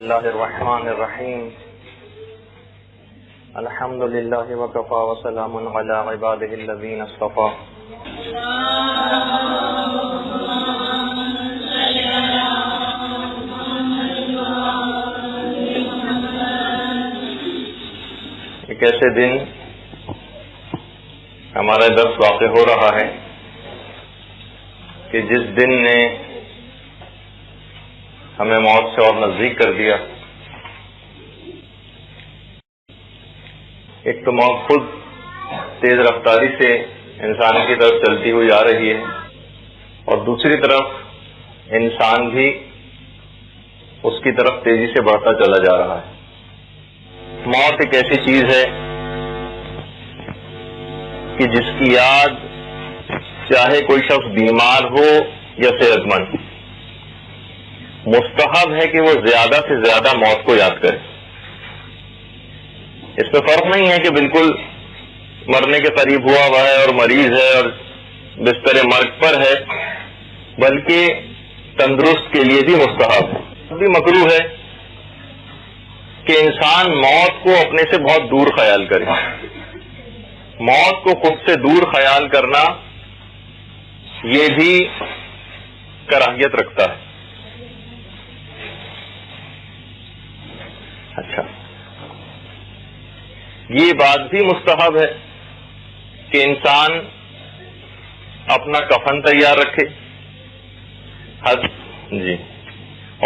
اللہ الرحمن الرحیم الحمد للہ وکفی وسلام علی عبادہ الذین اصطفی۔ ایک ایسے دن ہمارا درس واقع ہو رہا ہے کہ جس دن نے ہمیں موت سے اور نزدیک کر دیا۔ ایک تو موت خود تیز رفتاری سے انسان کی طرف چلتی ہوئی آ رہی ہے، اور دوسری طرف انسان بھی اس کی طرف تیزی سے بڑھتا چلا جا رہا ہے۔ موت ایک ایسی چیز ہے کہ جس کی یاد چاہے کوئی شخص بیمار ہو یا صحت مند، مستحب ہے کہ وہ زیادہ سے زیادہ موت کو یاد کرے۔ اس میں فرق نہیں ہے کہ بالکل مرنے کے قریب ہوا ہوا ہے اور مریض ہے اور بستر مرگ پر ہے، بلکہ تندرست کے لیے بھی مستحب ہے۔ بھی مکروہ ہے کہ انسان موت کو اپنے سے بہت دور خیال کرے۔ موت کو خود سے دور خیال کرنا یہ بھی کراہیت رکھتا ہے۔ اچھا، یہ بات بھی مستحب ہے کہ انسان اپنا کفن تیار رکھے، جی،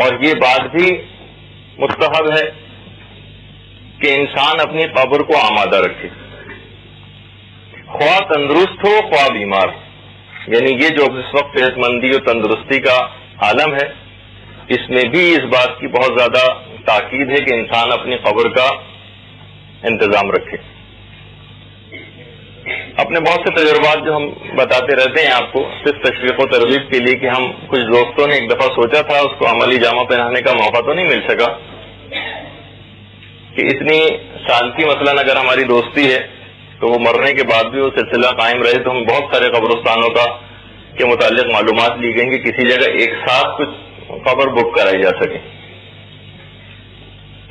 اور یہ بات بھی مستحب ہے کہ انسان اپنی قبر کو آمادہ رکھے، خواہ تندرست ہو خواہ بیمار ہو۔ یعنی یہ جو اس وقت صحت مندی اور تندرستی کا عالم ہے، اس میں بھی اس بات کی بہت زیادہ تاکید ہے کہ انسان اپنی قبر کا انتظام رکھے۔ اپنے بہت سے تجربات جو ہم بتاتے رہتے ہیں آپ کو، صرف تشویق و ترغیب کے لیے، کہ ہم کچھ دوستوں نے ایک دفعہ سوچا تھا، اس کو عملی جامہ پہنانے کا موقع تو نہیں مل سکا، کہ اتنی سال کی مثلاً اگر ہماری دوستی ہے تو وہ مرنے کے بعد بھی وہ سلسلہ قائم رہے، تو ہم بہت سارے قبرستانوں کا کے متعلق معلومات لی گئیں کہ کسی جگہ ایک ساتھ کچھ قبر بک کرائی جا سکے،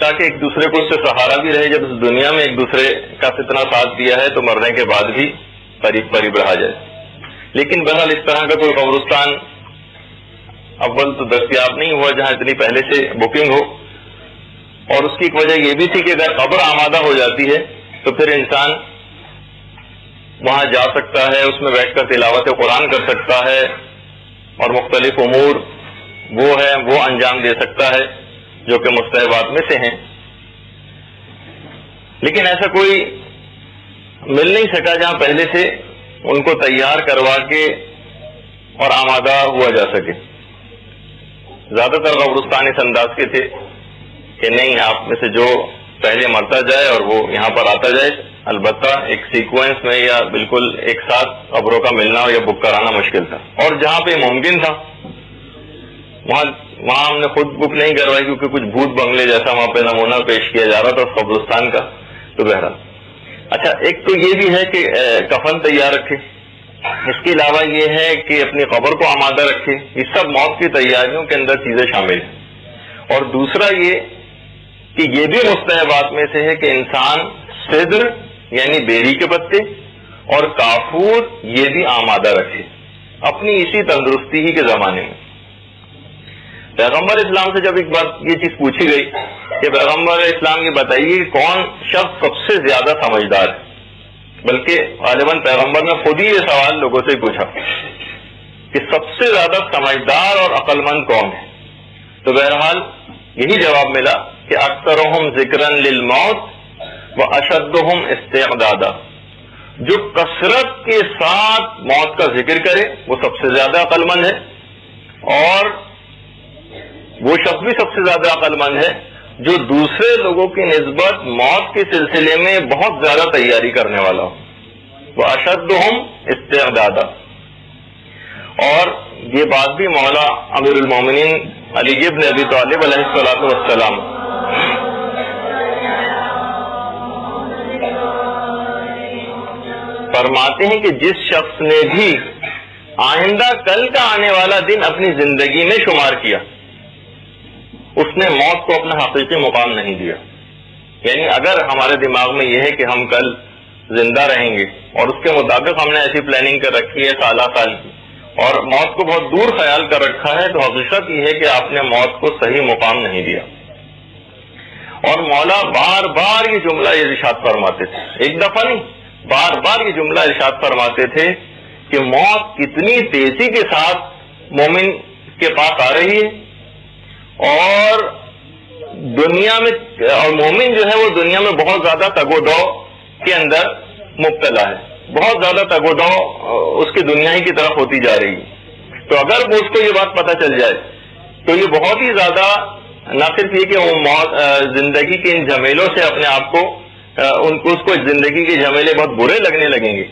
تاکہ ایک دوسرے کو اس سے سہارا بھی رہے۔ جب اس دنیا میں ایک دوسرے کا اتنا ساتھ دیا ہے تو مرنے کے بعد بھی قریب قریب رہا جائے۔ لیکن بہرحال اس طرح کا کوئی قبرستان اول تو دستیاب نہیں ہوا جہاں اتنی پہلے سے بکنگ ہو، اور اس کی ایک وجہ یہ بھی تھی کہ اگر قبر آمادہ ہو جاتی ہے تو پھر انسان وہاں جا سکتا ہے، اس میں بیٹھ کر تلاوت قرآن کر سکتا ہے، اور مختلف امور وہ انجام دے سکتا ہے جو کہ مستحبات میں سے ہیں۔ لیکن ایسا کوئی مل نہیں سکا جہاں پہلے سے ان کو تیار کروا کے اور آمادہ ہوا جا سکے۔ زیادہ تر قبرستان اس انداز کے تھے کہ نہیں، آپ میں سے جو پہلے مرتا جائے اور وہ یہاں پر آتا جائے، البتہ ایک سیکوینس میں یا بالکل ایک ساتھ قبروں کا ملنا یا بک کرانا مشکل تھا، اور جہاں پہ ممکن تھا وہاں ہم نے خود بک نہیں کروائی، کیونکہ کچھ بھوت بنگلے جیسا وہاں پہ نمونہ پیش کیا جا رہا تھا قبرستان کا۔ تو بہرحال اچھا، ایک تو یہ بھی ہے کہ کفن تیار رکھے، اس کے علاوہ یہ ہے کہ اپنی قبر کو آمادہ رکھے۔ یہ سب موت کی تیاریوں کے اندر چیزیں شامل ہیں۔ اور دوسرا یہ کہ یہ بھی مستحبات میں سے ہے کہ انسان سدر یعنی بیری کے پتے اور کافور یہ بھی آمادہ رکھے اپنی اسی تندرستی ہی کے زمانے میں۔ پیغمبر اسلام سے جب ایک بار یہ چیز پوچھی گئی کہ پیغمبر اسلام یہ بتائیے کہ کون شخص سب سے زیادہ سمجھدار ہے، بلکہ غالباً پیغمبر نے خود ہی یہ سوال لوگوں سے پوچھا کہ سب سے زیادہ سمجھدار اور عقل مند کون ہے، تو بہرحال یہی جواب ملا کہ اکثرہم ذکراً للموت واشدہم استعدادا، جو کثرت کے ساتھ موت کا ذکر کرے وہ سب سے زیادہ عقل مند ہے، اور وہ شخص بھی سب سے زیادہ عقل مند ہے جو دوسرے لوگوں کی نسبت موت کے سلسلے میں بہت زیادہ تیاری کرنے والا ہو، واشدہم استعدادا۔ اور یہ بات بھی مولا امیر المومنین علی بن ابی طالب علیہ الصلوۃ والسلام فرماتے ہیں کہ جس شخص نے بھی آئندہ کل کا آنے والا دن اپنی زندگی میں شمار کیا، اس نے موت کو اپنا حقیقی مقام نہیں دیا. یعنی اگر ہمارے دماغ میں یہ ہے کہ ہم کل زندہ رہیں گے اور اس کے مطابق ہم نے ایسی پلاننگ کر رکھی ہے سالہ سال کی اور موت کو بہت دور خیال کر رکھا ہے، تو حقیقت یہ ہے کہ آپ نے موت کو صحیح مقام نہیں دیا. اور مولا بار بار یہ جملہ ارشاد فرماتے تھے، ایک دفعہ نہیں، بار بار یہ جملہ ارشاد فرماتے تھے کہ موت کتنی تیزی کے ساتھ مومن کے پاس آ رہی ہے اور دنیا میں، اور مومن جو ہے وہ دنیا میں بہت زیادہ تگ و دو کے اندر مبتلا ہے، بہت زیادہ تگ و دو اس کی دنیا ہی کی طرف ہوتی جا رہی ہے. تو اگر اس کو یہ بات پتہ چل جائے تو یہ بہت ہی زیادہ نہ صرف یہ کہ وہ زندگی کے ان جھمیلوں سے اپنے آپ کو اس کو زندگی کے جھمیلے بہت برے لگنے لگیں گے،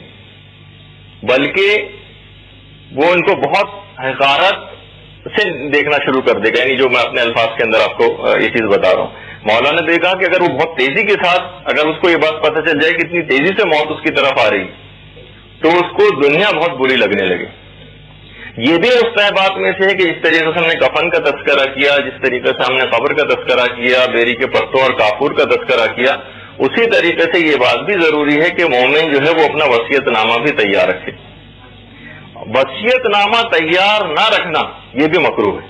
بلکہ وہ ان کو بہت حقارت سے دیکھنا شروع کر دے گا. یعنی جو میں اپنے الفاظ کے اندر آپ کو یہ چیز بتا رہا ہوں، مولانا نے کہا کہ اگر وہ بہت تیزی کے ساتھ اگر اس کو یہ بات پتہ چل جائے کہ اتنی تیزی سے موت اس کی طرف آ رہی تو اس کو دنیا بہت بری لگنے لگے. یہ بھی مستحبات میں سے ہے کہ جس طریقے سے ہم نے کفن کا تذکرہ کیا، جس طریقے سے ہم نے قبر کا تذکرہ کیا، بیری کے پتوں اور کافور کا تذکرہ کیا، اسی طریقے سے یہ بات بھی ضروری ہے کہ مومن جو ہے وہ اپنا وصیت نامہ بھی تیار رکھے. وصیت نامہ تیار نہ رکھنا یہ بھی مکروہ ہے.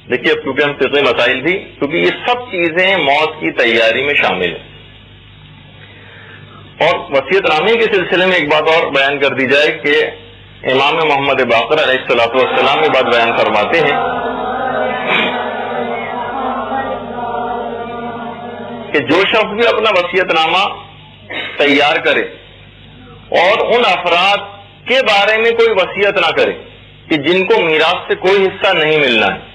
دیکھیے اب کیونکہ ہم فقہی مسائل بھی، کیونکہ یہ سب چیزیں موت کی تیاری میں شامل ہیں. اور وصیت نامے کے سلسلے میں ایک بات اور بیان کر دی جائے کہ امام محمد باقر علیہ الصلوۃ والسلام یہ بات بیان فرماتے ہیں کہ جو شخص بھی اپنا وصیت نامہ تیار کرے اور ان افراد کے بارے میں کوئی وصیت نہ کرے کہ جن کو میراث سے کوئی حصہ نہیں ملنا ہے.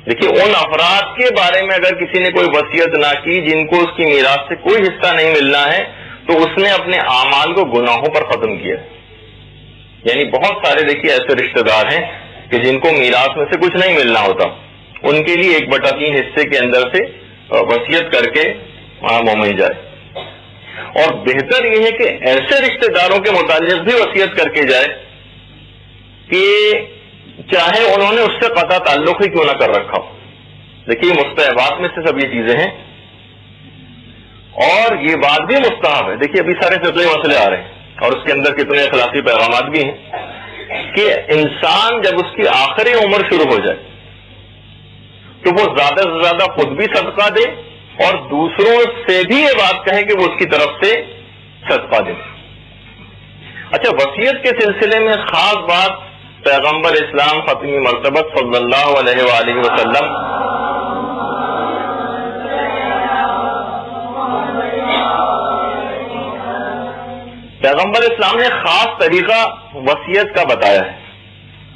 دیکھیے ان افراد کے بارے میں اگر کسی نے کوئی وصیت نہ کی جن کو اس کی میراث سے کوئی حصہ نہیں ملنا ہے تو اس نے اپنے اعمال کو گناہوں پر ختم کیا. یعنی بہت سارے دیکھیے ایسے رشتہ دار ہیں کہ جن کو میراث میں سے کچھ نہیں ملنا ہوتا، ان کے لیے 1/3 حصے کے اندر سے وصیت کر کے مومن جائے. اور بہتر یہ ہے کہ ایسے رشتہ داروں کے متعلق بھی وصیت کر کے جائے کہ چاہے انہوں نے اس سے قطع تعلق ہی کیوں نہ کر رکھا ہو. دیکھیے مستحبات میں سے سب یہ چیزیں ہیں اور یہ بات بھی مستحب ہے. دیکھیے ابھی سارے فقہی مسئلے آ رہے ہیں اور اس کے اندر کتنے اخلاقی پیغامات بھی ہیں کہ انسان جب اس کی آخری عمر شروع ہو جائے تو وہ زیادہ سے زیادہ خود بھی صدقہ دے اور دوسروں سے بھی یہ بات کہے کہ وہ اس کی طرف سے صدقہ دے. اچھا وصیت کے سلسلے میں خاص بات پیغمبر اسلام ختمی مرتبت صلی اللہ علیہ وآلہ وسلم پیغمبر اسلام نے خاص طریقہ وصیت کا بتایا ہے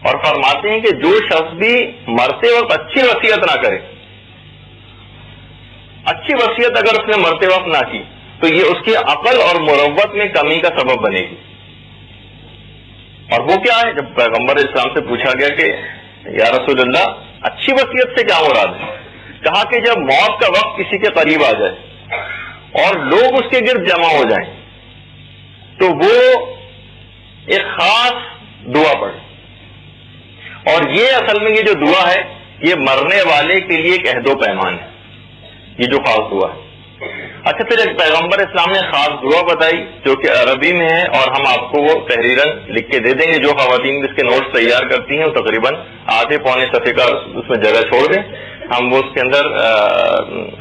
اور فرماتے ہیں کہ جو شخص بھی مرتے وقت اچھی وصیت نہ کرے، اچھی وصیت اگر اس نے مرتے وقت نہ کی تو یہ اس کی عقل اور مروت میں کمی کا سبب بنے گی. اور وہ کیا ہے؟ جب پیغمبر اسلام سے پوچھا گیا کہ یا رسول اللہ اچھی وصیت سے کیا مراد ہے، کہا کہ جب موت کا وقت کسی کے قریب آ جائے اور لوگ اس کے گرد جمع ہو جائیں تو وہ ایک خاص دعا پڑھے. اور یہ اصل میں یہ جو دعا ہے یہ مرنے والے کے لیے ایک عہد و پیمان ہے، یہ جو خاص دعا ہے. اچھا پھر ایک پیغمبر اسلام نے خاص دعا بتائی جو کہ عربی میں ہے اور ہم آپ کو وہ تحریراً لکھ کے دے دیں گے. جو خواتین اس کے نوٹس تیار کرتی ہیں وہ تقریباً آدھے پونے صفحے کا اس میں جگہ چھوڑ دیں، ہم وہ اس کے اندر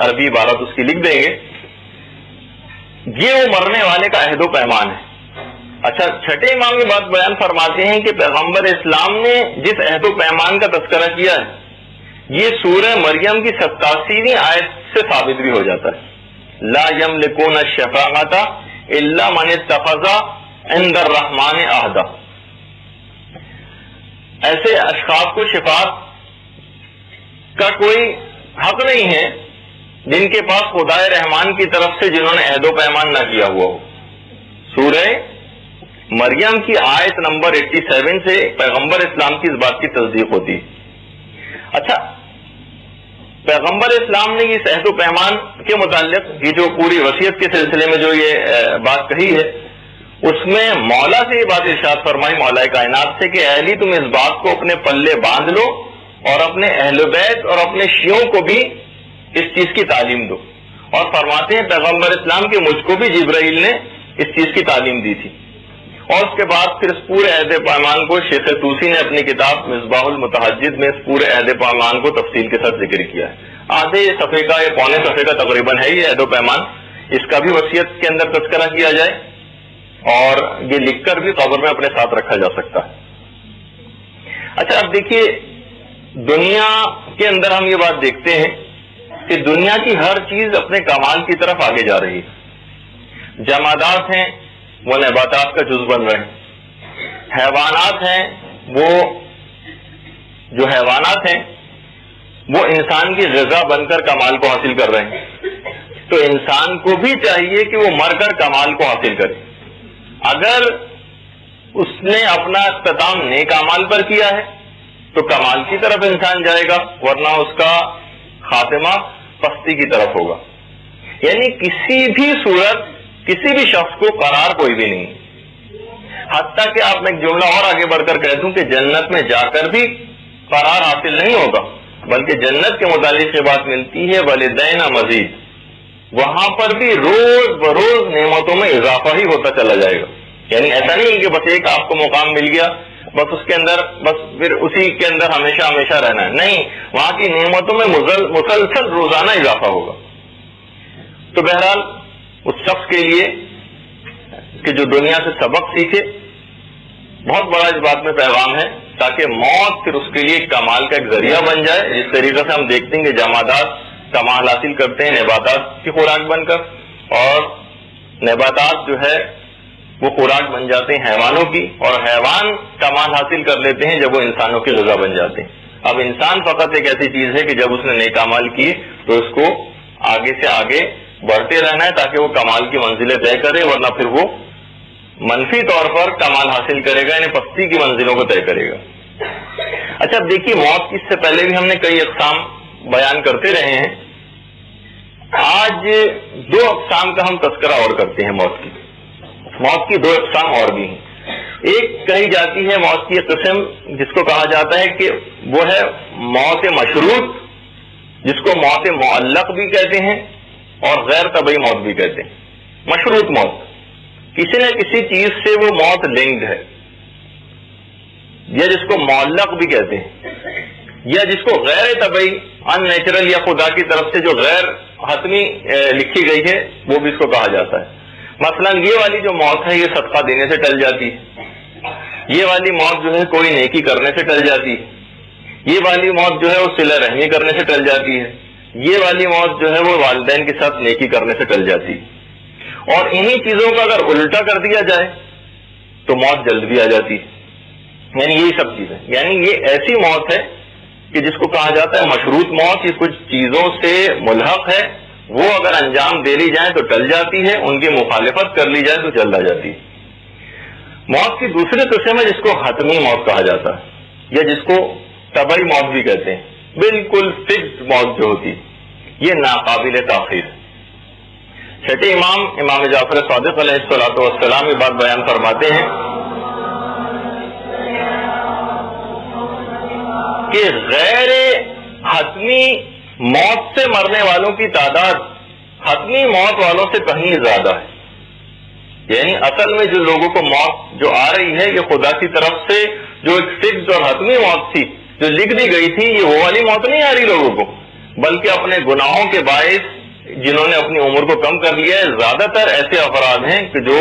عربی عبارت اس کی لکھ دیں گے. یہ وہ مرنے والے کا عہد و پیمان ہے. اچھا چھٹے امام یہ بات بیان فرماتے ہیں کہ پیغمبر اسلام نے جس عہد و پیمان کا تذکرہ کیا ہے یہ سورہ مریم کی 87ویں آیت سے ثابت بھی ہو جاتا ہے. لا یملکون الشفاعۃ الا من اتخذ عند الرحمن عہدا. ایسے اشخاص کو شفاعت کا کوئی حق نہیں ہے جن کے پاس خدائے رحمان کی طرف سے جنہوں نے عہد و پیمان نہ کیا ہوا ہو. سورہ مریم کی آیت نمبر 87 سے پیغمبر اسلام کی اس بات کی تصدیق ہوتی ہے. اچھا پیغمبر اسلام نے اس عہد و پیمان کے متعلق یہ جو پوری وصیت کے سلسلے میں جو یہ بات کہی ہے اس میں مولا سے یہ بات ارشاد فرمائی، مولا کائنات سے، کہ اے علی تم اس بات کو اپنے پلے باندھ لو اور اپنے اہل بیت اور اپنے شیعوں کو بھی اس چیز کی تعلیم دو. اور فرماتے ہیں پیغمبر اسلام کہ مجھ کو بھی جبرائیل نے اس چیز کی تعلیم دی تھی. اور اس کے بعد پھر اس پورے عہد پیمان کو شیخ طوسی نے اپنی کتاب مصباح المتحجد میں اس پورے عہد پیمان کو تفصیل کے ساتھ ذکر کیا ہے. آدھے صفحے کا یا پونے صفحے کا تقریباً ہے یہ عہد و پیمان. اس کا بھی وصیت کے اندر تذکرہ کیا جائے اور یہ لکھ کر بھی قبر میں اپنے ساتھ رکھا جا سکتا ہے. اچھا اب دیکھیے دنیا کے اندر ہم یہ بات دیکھتے ہیں کہ دنیا کی ہر چیز اپنے کمال کی طرف آگے جا رہی ہے. جمادات ہیں وہ نباتات کا جز بن رہے ہیں. حیوانات ہیں وہ جو حیوانات ہیں وہ انسان کی غذا بن کر کمال کو حاصل کر رہے ہیں. تو انسان کو بھی چاہیے کہ وہ مر کر کمال کو حاصل کرے. اگر اس نے اپنا اختتام نیک اعمال پر کیا ہے تو کمال کی طرف انسان جائے گا، ورنہ اس کا خاتمہ پستی کی طرف ہوگا. یعنی کسی بھی صورت کسی بھی شخص کو قرار کوئی بھی نہیں. حتیٰ کہ آپ میں ایک جملہ اور آگے بڑھ کر کہہ دوں کہ جنت میں جا کر بھی قرار حاصل نہیں ہوگا، بلکہ جنت کے متعلق یہ بات ملتی ہے والدین مزید. وہاں پر بھی روز بروز نعمتوں میں اضافہ ہی ہوتا چلا جائے گا. یعنی ایسا نہیں کہ بس ایک آپ کو مقام مل گیا بس اس کے اندر بس پھر اسی کے اندر ہمیشہ ہمیشہ رہنا ہے. نہیں، وہاں کی نعمتوں میں مسلسل روزانہ اضافہ ہوگا. تو بہرحال اس شخص کے لیے کہ جو دنیا سے سبق سیکھے، بہت بڑا اس بات میں پیغام ہے تاکہ موت پھر اس کے لیے کمال کا ایک ذریعہ بن جائے. جس طریقے سے ہم دیکھتے ہیں کہ جمادات کمال حاصل کرتے ہیں نباتات کی خوراک بن کر، اور نباتات جو ہے وہ خوراک بن جاتے ہیں حیوانوں کی، اور حیوان کمال حاصل کر لیتے ہیں جب وہ انسانوں کی غذا بن جاتے ہیں. اب انسان فقط ایک ایسی چیز ہے کہ جب اس نے نیک اعمال کیے تو اس کو آگے سے آگے بڑھتے رہنا ہے تاکہ وہ کمال کی منزلیں طے کرے، ورنہ پھر وہ منفی طور پر کمال حاصل کرے گا، یعنی پستی کی منزلوں کو طے کرے گا. اچھا اب دیکھیے موت کی اس سے پہلے بھی ہم نے کئی اقسام بیان کرتے رہے ہیں. آج دو اقسام کا ہم تذکرہ اور کرتے ہیں. موت کی دو اقسام اور بھی ہیں. ایک کہی جاتی ہے موت کی ایک قسم جس کو کہا جاتا ہے کہ وہ ہے موت مشروط، جس کو موت معلق بھی کہتے ہیں اور غیر طبعی موت بھی کہتے ہیں. مشروط موت، کسی نہ کسی چیز سے وہ موت لنکڈ ہے، یا جس کو معلق بھی کہتے ہیں، یا جس کو غیر طبعی ان نیچرل یا خدا کی طرف سے جو غیر حتمی لکھی گئی ہے وہ بھی اس کو کہا جاتا ہے. مثلا یہ والی جو موت ہے یہ صدقہ دینے سے ٹل جاتی ہے. یہ والی موت جو ہے کوئی نیکی کرنے سے ٹل جاتی ہے. یہ والی موت جو ہے وہ صلہ رحمی کرنے سے ٹل جاتی ہے. یہ والی موت جو ہے وہ والدین کے ساتھ نیکی کرنے سے ٹل جاتی ہے. اور انہی چیزوں کا اگر الٹا کر دیا جائے تو موت جلد بھی آ جاتی ہے. یعنی یہی سب چیزیں، یعنی یہ ایسی موت ہے کہ جس کو کہا جاتا ہے مشروط موت. یہ کچھ چیزوں سے ملحق ہے، وہ اگر انجام دے لی جائیں تو ٹل جاتی ہے، ان کی مخالفت کر لی جائے تو جلد آ جاتی ہے. موت کی دوسری قسم ہے جس کو حتمی موت کہا جاتا ہے، یا جس کو طبعی موت بھی کہتے ہیں. بالکل فکسڈ موت جو ہوتی یہ ناقابل تاخیر. چھٹے امام جعفر صادق علیہ الصلوۃ والسلام یہ بات بیان فرماتے ہیں کہ غیر حتمی موت سے مرنے والوں کی تعداد حتمی موت والوں سے کہیں زیادہ ہے. یعنی اصل میں جو لوگوں کو موت جو آ رہی ہے یہ خدا کی طرف سے جو ایک فکس اور حتمی موت تھی جو لکھ دی گئی تھی، یہ وہ والی موت نہیں آ رہی لوگوں کو، بلکہ اپنے گناہوں کے باعث جنہوں نے اپنی عمر کو کم کر لیا ہے. زیادہ تر ایسے افراد ہیں کہ جو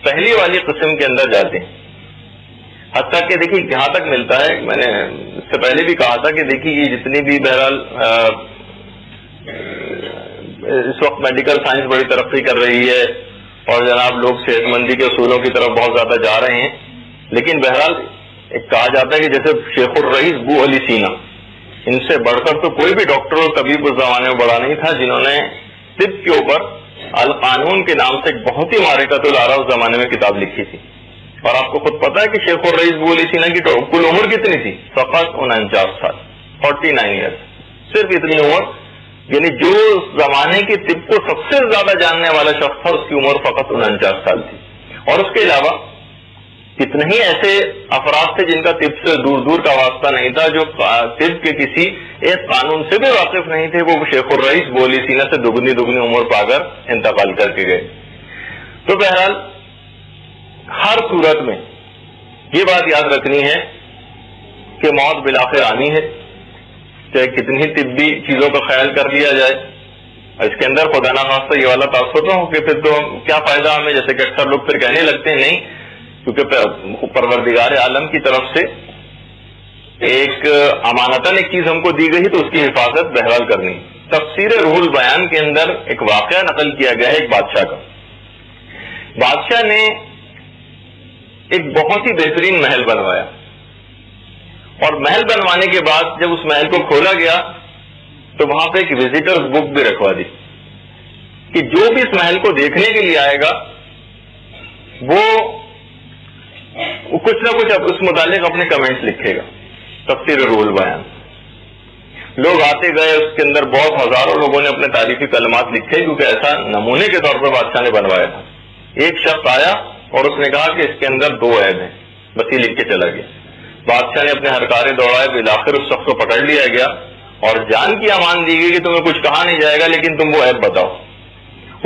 پہلی والی قسم کے اندر جاتے ہیں. حتیٰ کہ دیکھیے جہاں تک ملتا ہے، میں نے اس سے پہلے بھی کہا تھا کہ دیکھیے یہ جتنی بھی بہرحال اس وقت میڈیکل سائنس بڑی ترقی کر رہی ہے اور جناب لوگ صحت مندی کے اصولوں کی طرف بہت زیادہ جا رہے ہیں، لیکن بہرحال ایک کہا جاتا ہے کہ جیسے شیخ الرئیس بو علی سینا، ان سے بڑھ کر تو کوئی بھی ڈاکٹر اور طبیب اس زمانے میں بڑا نہیں تھا جنہوں نے طب کے اوپر القانون کے نام سے ایک بہت ہی معرکۃ الآراء اس زمانے میں کتاب لکھی تھی. اور آپ کو خود پتا ہے کہ شیخ الرئیس بو علی سینا کی کل عمر کتنی تھی؟ فقط 49 سال، 49 ایئرس، صرف اتنی عمر. یعنی جو زمانے کی طب کو سب سے زیادہ جاننے والا شخص تھا اس کی عمر فقط 49 سال تھی. اور اس کے علاوہ کتنے ہی ایسے افراد تھے جن کا طب سے دور دور کا واسطہ نہیں تھا, جو طب کے کسی ایک قانون سے بھی واقف نہیں تھے, وہ شیخ الرئیس بولی سینہ سے دگنی دگنی عمر پا کر انتقال کر کے گئے. تو بہرحال ہر صورت میں یہ بات یاد رکھنی ہے کہ موت بالآخر آنی ہے, چاہے کتنی طبی چیزوں کا خیال کر لیا جائے. اس کے اندر خدا نخواستہ یہ والا تاثر ہو کہ پھر تو کیا فائدہ ہمیں, جیسے کہ اکثر لوگ پھر کہنے لگتے ہیں نہیں, کیونکہ پروردگار عالم کی طرف سے ایک امانتاً ایک چیز ہم کو دی گئی تو اس کی حفاظت بہرحال کرنی. تفسیر روح البیان کے اندر ایک واقعہ نقل کیا گیا ہے ایک بادشاہ کا. بادشاہ نے ایک بہت ہی بہترین محل بنوایا, اور محل بنوانے کے بعد جب اس محل کو کھولا گیا تو وہاں پہ ایک وزٹرز بک بھی رکھوا دی کہ جو بھی اس محل کو دیکھنے کے لیے آئے گا وہ کچھ نہ کچھ اس متعلق اپنے کمنٹس لکھے گا. تفسیر روح البیان. لوگ آتے گئے, اس کے اندر بہت ہزاروں لوگوں نے اپنے تعریفی کلمات لکھے, کیونکہ ایسا نمونے کے طور پر بادشاہ نے بنوایا تھا. ایک شخص آیا اور اس نے کہا کہ اس کے اندر 2 عیب ہیں, بس یہ لکھ کے چلا گیا. بادشاہ نے اپنے ہرکارے دوڑائے, بالآخر اس شخص کو پکڑ لیا گیا اور جان کی امان دی گئی کہ تمہیں کچھ کہا نہیں جائے گا, لیکن تم وہ عیب بتاؤ.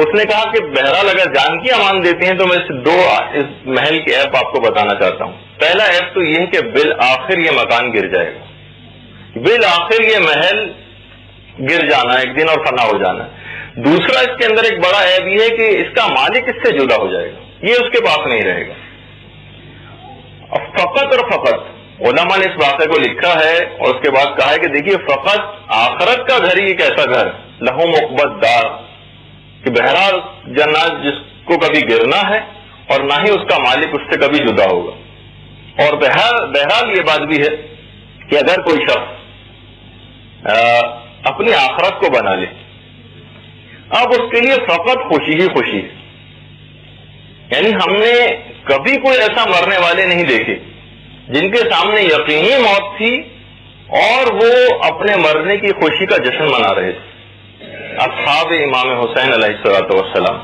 اس نے کہا کہ بہرحال اگر جان کی امان دیتے ہیں تو میں اس 2 اس محل کے عیب آپ کو بتانا چاہتا ہوں. پہلا عیب تو یہ ہے کہ بالآخر یہ مکان گر جائے گا, بالآخر یہ محل گر جانا ایک دن اور فنا ہو جانا. دوسرا اس کے اندر ایک بڑا عیب یہ ہے کہ اس کا مالک اس سے جدا ہو جائے گا, یہ اس کے پاس نہیں رہے گا. فقط اور فقط علماء نے اس واقعے کو لکھا ہے اور اس کے بعد کہا ہے کہ دیکھیے فقط آخرت کا گھر ہی ایک ایسا گھر لہو مقبت دار کہ بہرحال جنات جس کو کبھی گرنا ہے اور نہ ہی اس کا مالک اس سے کبھی جدا ہوگا. اور بہرحال یہ بات بھی ہے کہ اگر کوئی شخص اپنی آخرت کو بنا لے, اب اس کے لیے فقط خوشی ہی خوشی ہے. یعنی ہم نے کبھی کوئی ایسا مرنے والے نہیں دیکھے جن کے سامنے یقینی موت تھی اور وہ اپنے مرنے کی خوشی کا جشن منا رہے تھے. اصحاب امام حسین علیہ الصلوۃ والسلام.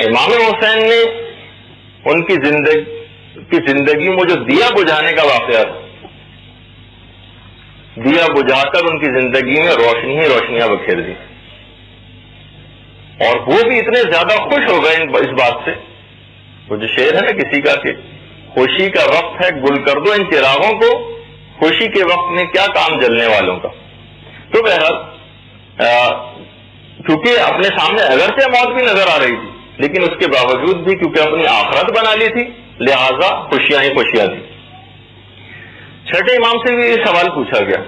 امام حسین نے ان کی زندگی میں جو دیا بجھانے کا واقعہ تھا, دیا بجھا کر ان کی زندگی میں روشنی ہی روشنیاں بکھیر دی, اور وہ بھی اتنے زیادہ خوش ہو گئے اس بات سے. وہ جو شعر ہے نا کسی کا کہ خوشی کا وقت ہے گل کر دو ان چراغوں کو, خوشی کے وقت میں کیا کام جلنے والوں کا. تو بہرحال کیونکہ اپنے سامنے اگرچہ موت بھی نظر آ رہی تھی, لیکن اس کے باوجود بھی کیونکہ اپنی آخرت بنا لی تھی لہذا خوشیاں ہی خوشیاں تھی. چھٹے امام سے بھی یہ سوال پوچھا گیا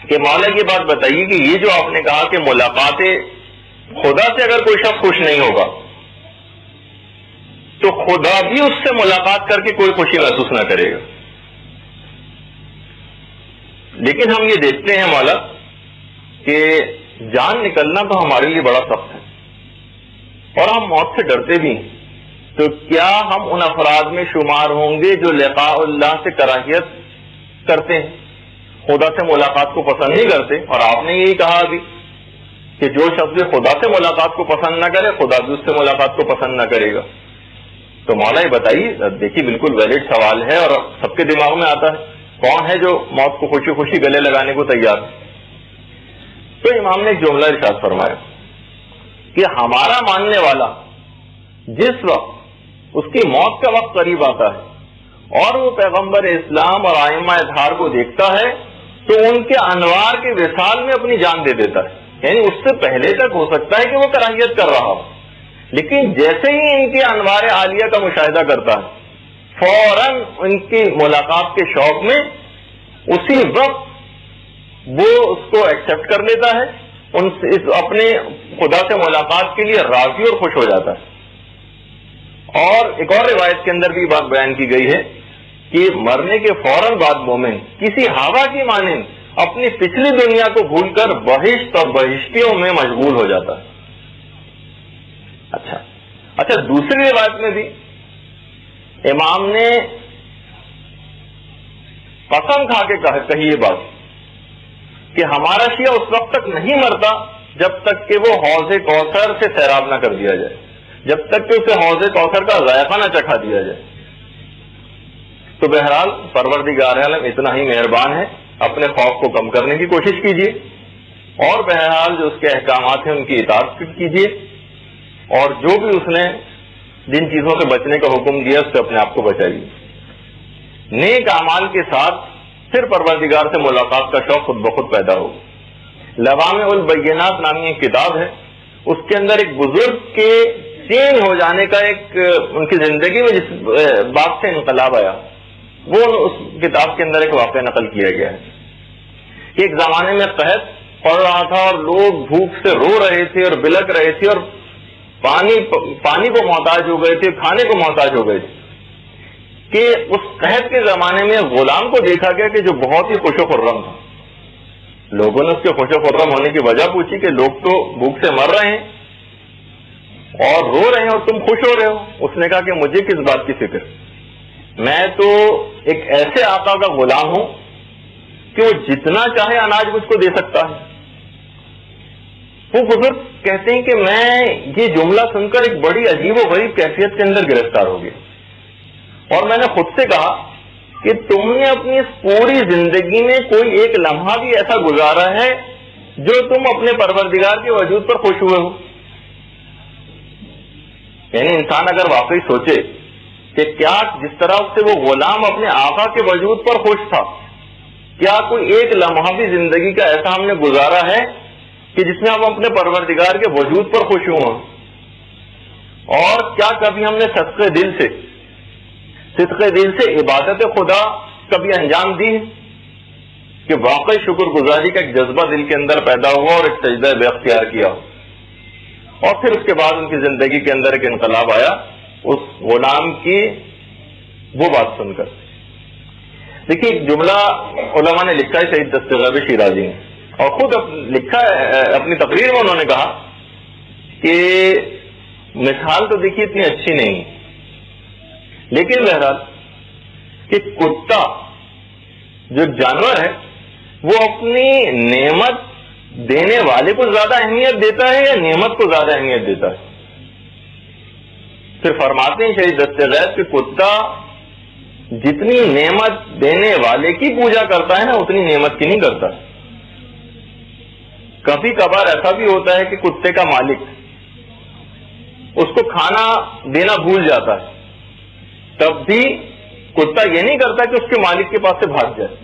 کہ مولا یہ بات بتائیے کہ یہ جو آپ نے کہا کہ ملاقات خدا سے اگر کوئی شخص خوش نہیں ہوگا تو خدا بھی اس سے ملاقات کر کے کوئی خوشی محسوس نہ کرے گا. لیکن ہم یہ دیکھتے ہیں مولا کہ جان نکلنا تو ہمارے لیے بڑا سخت ہے اور ہم موت سے ڈرتے بھی ہیں. تو کیا ہم ان افراد میں شمار ہوں گے جو لقاء اللہ سے کراہیت کرتے ہیں, خدا سے ملاقات کو پسند نہیں کرتے؟ اور آپ نے یہی کہا ابھی کہ جو شخص خدا سے ملاقات کو پسند نہ کرے خدا بھی اس سے ملاقات کو پسند نہ کرے گا. تو مولا یہ بتائیے, دیکھیے بالکل ویلڈ سوال ہے اور سب کے دماغ میں آتا ہے, کون ہے جو موت کو خوشی خوشی گلے لگانے کو تیار ہے؟ تو امام نے ایک جملہ ارشاد فرمایا کہ ہمارا ماننے والا جس وقت اس کی موت کا وقت قریب آتا ہے اور وہ پیغمبر اسلام اور ائمہ اطہار کو دیکھتا ہے تو ان کے انوار کے وصال میں اپنی جان دے دیتا ہے. یعنی اس سے پہلے تک ہو سکتا ہے کہ وہ کراہیت کر رہا ہو, لیکن جیسے ہی ان کی انوار عالیہ کا مشاہدہ کرتا ہے فوراً ان کی ملاقات کے شوق میں اسی وقت وہ اس کو ایکسپٹ کر لیتا ہے, ان سے اپنے خدا سے ملاقات کے لیے راضی اور خوش ہو جاتا ہے. اور ایک اور روایت کے اندر بھی بات بیان کی گئی ہے کہ مرنے کے فوراً بعد مومن کسی ہوا کی مانند اپنی پچھلی دنیا کو بھول کر بہشت اور بہشتیوں میں مشغول ہو جاتا ہے. اچھا دوسری روایت میں بھی امام نے قسم کھا کے کہی یہ بات کہ ہمارا شیعہ اس وقت تک نہیں مرتا جب تک کہ وہ حوض کوثر سے سیراب نہ کر دیا جائے، جب تک کہ اسے حوض کوثر کا ذائقہ نہ چکھا دیا جائے۔ تو بہرحال پروردگار عالم اتنا ہی مہربان ہے، اپنے خوف کو کم کرنے کی کوشش کیجیے، اور بہرحال جو اس کے احکامات ہیں ان کی اطاعت کیجیے، اور جو بھی اس نے جن چیزوں سے بچنے کا حکم دیا اس سے اپنے آپ کو بچائیے۔ نیک اعمال کے ساتھ پھر پروردگار سے ملاقات کا شوق خود بخود پیدا ہوگا۔ لوامع البینات نامی ایک کتاب ہے، اس کے اندر ایک بزرگ کے چینج ہو جانے کا ایک ان کی زندگی میں جس بات سے انقلاب آیا، وہ اس کتاب کے اندر ایک واقعہ نقل کیا گیا ہے کہ ایک زمانے میں قحط پڑ رہا تھا اور لوگ بھوک سے رو رہے تھے اور بلک رہے تھے اور پانی کو محتاج ہو گئے تھے، کھانے کو محتاج ہو گئے تھے، کہ اس قحط کے زمانے میں غلام کو دیکھا گیا کہ جو بہت ہی خوش و خرم تھا۔ لوگوں نے اس کے خوش و خرم ہونے کی وجہ پوچھی کہ لوگ تو بھوک سے مر رہے ہیں اور رو رہے ہیں اور تم خوش ہو رہے ہو۔ اس نے کہا کہ مجھے کس بات کی فکر، میں تو ایک ایسے آقا کا غلام ہوں کہ وہ جتنا چاہے اناج مجھ کو دے سکتا ہے۔ وہ بزرگ کہتے ہیں کہ میں یہ جملہ سن کر ایک بڑی عجیب و غریب کیفیت کے اندر گرفتار ہو گیا، اور میں نے خود سے کہا کہ تم نے اپنی اس پوری زندگی میں کوئی ایک لمحہ بھی ایسا گزارا ہے جو تم اپنے پروردگار کے وجود پر خوش ہوئے ہو؟ یعنی انسان اگر واقعی سوچے کہ کیا جس طرح سے وہ غلام اپنے آقا کے وجود پر خوش تھا، کیا کوئی ایک لمحہ بھی زندگی کا ایسا ہم نے گزارا ہے کہ جس میں ہم اپنے پروردگار کے وجود پر خوش ہوں؟ اور کیا کبھی ہم نے صدقے دل سے عبادت خدا کبھی انجام دی ہے کہ واقعی شکر گزاری کا ایک جذبہ دل کے اندر پیدا ہوا اور ایک سجدہ بے اختیار کیا ہو؟ اور پھر اس کے بعد ان کی زندگی کے اندر ایک انقلاب آیا اس غلام کی وہ بات سن کر۔ دیکھیے ایک جملہ علماء نے لکھا ہے، سید دستغیب شیرازی نے، اور خود لکھا ہے اپنی تقریر میں، انہوں نے کہا کہ مثال تو دیکھیے اتنی اچھی نہیں، لیکن بہرحال کہ کتا جو جانور ہے وہ اپنی نعمت دینے والے کو زیادہ اہمیت دیتا ہے یا نعمت کو زیادہ اہمیت دیتا ہے؟ پھر فرماتے ہیں شہید دستغیب کہ کتا جتنی نعمت دینے والے کی پوجا کرتا ہے نا اتنی نعمت کی نہیں کرتا۔ کبھی کبھار ایسا بھی ہوتا ہے کہ کتے کا مالک اس کو کھانا دینا بھول جاتا ہے، تب بھی کتا یہ نہیں کرتا کہ اس کے مالک کے پاس سے بھاگ جائے،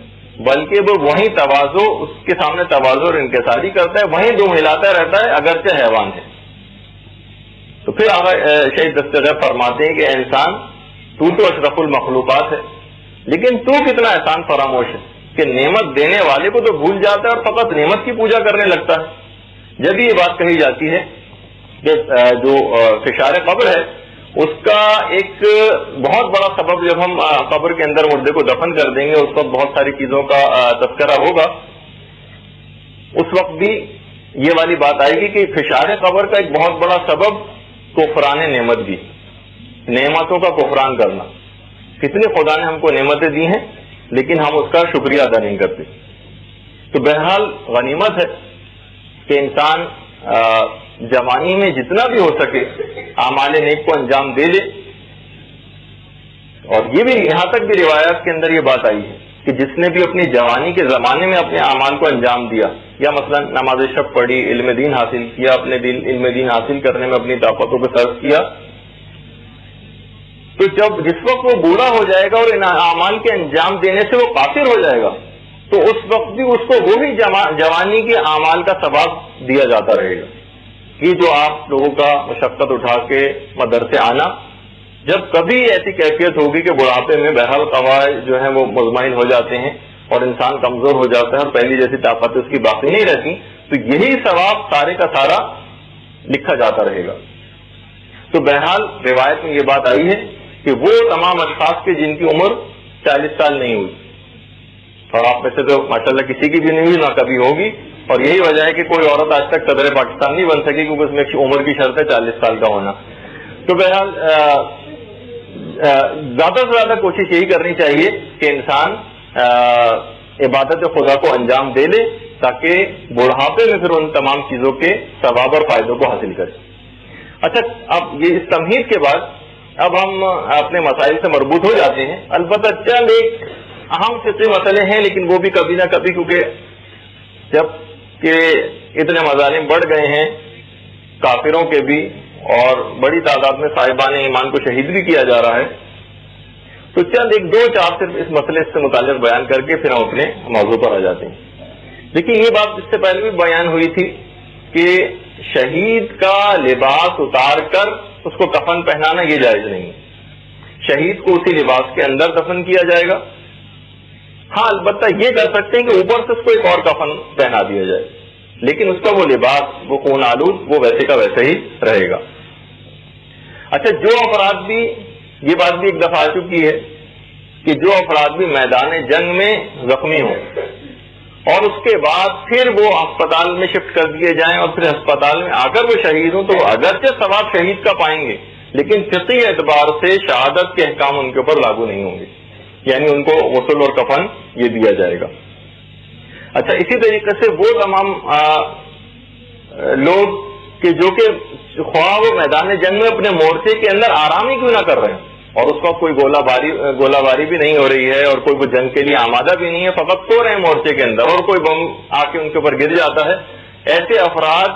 بلکہ وہ وہیں تواضع، اس کے سامنے تواضع اور انکساری کرتا ہے، وہیں دو ملاتا رہتا ہے اگرچہ حیوان ہے۔ تو پھر شہید دستغیب فرماتے ہیں کہ انسان تو اشرف المخلوقات ہے، لیکن تو کتنا احسان فراموش ہے کہ نعمت دینے والے کو تو بھول جاتا ہے اور فقط نعمت کی پوجا کرنے لگتا ہے۔ جب یہ بات کہی جاتی ہے کہ جو فشار قبر ہے اس کا ایک بہت بڑا سبب، جب ہم قبر کے اندر مردے کو دفن کر دیں گے اس وقت بہت ساری چیزوں کا تذکرہ ہوگا، اس وقت بھی یہ والی بات آئے گی کہ فشار قبر کا ایک بہت بڑا سبب کفران نعمت بھی، نعمتوں کا کفران کرنا۔ کتنی خدا نے ہم کو نعمتیں دی ہیں لیکن ہم اس کا شکریہ ادا نہیں کرتے۔ تو بہرحال غنیمت ہے کہ انسان جوانی میں جتنا بھی ہو سکے اعمال نیک کو انجام دے لے، اور یہ بھی یہاں تک بھی روایات کے اندر یہ بات آئی ہے کہ جس نے بھی اپنی جوانی کے زمانے میں اپنے اعمال کو انجام دیا، یا مثلا نماز شب پڑھی، علم دین حاصل کیا، اپنے علم دین حاصل کرنے میں اپنی طاقتوں کو صرف کیا، تو جس وقت وہ بوڑھا ہو جائے گا اور ان اعمال کے انجام دینے سے وہ قاصر ہو جائے گا، تو اس وقت بھی اس کو وہی جوانی کے اعمال کا ثواب دیا جاتا رہے گا۔ کہ جو آپ لوگوں کا مشقت اٹھا کے مدرسے آنا، جب کبھی ایسی کیفیت ہوگی کہ بڑھاپے میں بہرحال قواعد جو ہیں وہ مطمئن ہو جاتے ہیں اور انسان کمزور ہو جاتا ہے اور پہلی جیسی طاقت اس کی باقی نہیں رہتی، تو یہی ثواب سارے کا سارا لکھا جاتا رہے گا۔ تو بہرحال روایت میں یہ بات آئی ہے کہ وہ تمام اشخاص کے جن کی عمر 40 سال نہیں ہوئی، اور آپ میں سے تو ماشاءاللہ کسی کی بھی نہیں ہوئی، نہ کبھی ہوگی، اور یہی وجہ ہے کہ کوئی عورت آج تک صدر پاکستان نہیں بن سکی کیونکہ اس میں عمر کی شرط ہے 40 سال کا ہونا۔ تو بہرحال زیادہ سے زیادہ کوشش یہی کرنی چاہیے کہ انسان عبادت خدا کو انجام دے لے، تاکہ بڑھاپے میں پھر ان تمام چیزوں کے ثواب اور فائدوں کو حاصل کرے. اچھا، اب یہ اس تمہید کے بعد اب ہم اپنے مسائل سے مربوط ہو جاتے ہیں. البتہ چند ایک اہم فقہی مسئلے ہیں، لیکن وہ بھی کبھی نہ کبھی، کیونکہ جب کہ اتنے مظالم بڑھ گئے ہیں کافروں کے بھی، اور بڑی تعداد میں صاحبان ایمان کو شہید بھی کیا جا رہا ہے، تو چند ایک دو چار صرف اس مسئلے سے متعلق بیان کر کے پھر ہم اپنے موضوع پر آ جاتے ہیں. دیکھیے، یہ بات اس سے پہلے بھی بیان ہوئی تھی کہ شہید کا لباس اتار کر اس کو کفن پہنانا یہ جائز نہیں. شہید کو اسی لباس کے اندر دفن کیا جائے گا. ہاں، البتہ یہ کر سکتے ہیں کہ اوپر سے اس کو ایک اور کفن پہنا دیا جائے، لیکن اس کا وہ لباس، وہ خون آلود، وہ ویسے کا ویسے ہی رہے گا. اچھا، جو افراد بھی، یہ بات بھی ایک دفعہ آ چکی ہے کہ جو افراد بھی میدان جنگ میں زخمی ہوں اور اس کے بعد پھر وہ ہسپتال میں شفٹ کر دیے جائیں اور پھر ہسپتال میں آ کر وہ شہید ہوں، تو اگرچہ ثواب شہید کا پائیں گے، لیکن فقہی اعتبار سے شہادت کے احکام ان کے اوپر لاگو نہیں ہوں گے، یعنی ان کو غسل اور کفن یہ دیا جائے گا. اچھا، اسی طریقے سے وہ تمام لوگ کہ جو کہ خواہ وہ میدان جنگ میں اپنے مورچے کے اندر آرام ہی کیوں نہ کر رہے ہیں، اور اس وقت کوئی گولہ باری بھی نہیں ہو رہی ہے اور کوئی وہ جنگ کے لیے آمادہ بھی نہیں ہے، فقط سو رہے ہیں مورچے کے اندر اور کوئی بم آ کے ان کے اوپر گر جاتا ہے، ایسے افراد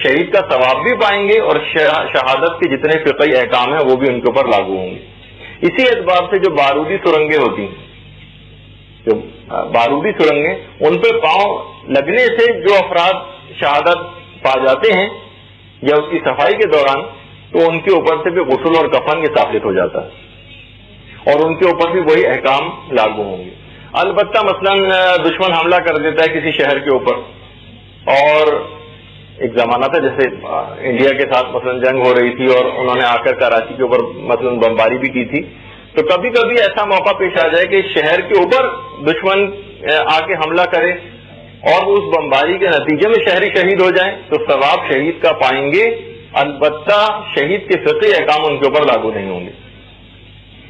شہید کا ثواب بھی پائیں گے اور شہادت کے جتنے فقہی احکام ہیں وہ بھی ان کے اوپر لاگو ہوں گے. اسی اعتبار سے جو بارودی سرنگیں ہوتی ہیں، جو بارودی سرنگیں، ان پہ پاؤں لگنے سے جو افراد شہادت پا جاتے ہیں یا اس کی صفائی کے دوران، تو ان کے اوپر سے بھی غسل اور کفن یہ ثابت ہو جاتا ہے اور ان کے اوپر بھی وہی احکام لاگو ہوں گے. البتہ مثلا دشمن حملہ کر دیتا ہے کسی شہر کے اوپر، اور ایک زمانہ تھا جیسے انڈیا کے ساتھ مثلا جنگ ہو رہی تھی اور انہوں نے آ کر کراچی کے اوپر مثلا بمباری بھی کی تھی، تو کبھی کبھی ایسا موقع پیش آ جائے کہ شہر کے اوپر دشمن آ کے حملہ کرے اور اس بمباری کے نتیجے میں شہری شہید ہو جائیں، تو ثواب شہید کا پائیں گے، البتہ شہید کے فقہی احکام ان کے اوپر لاگو نہیں ہوں گے.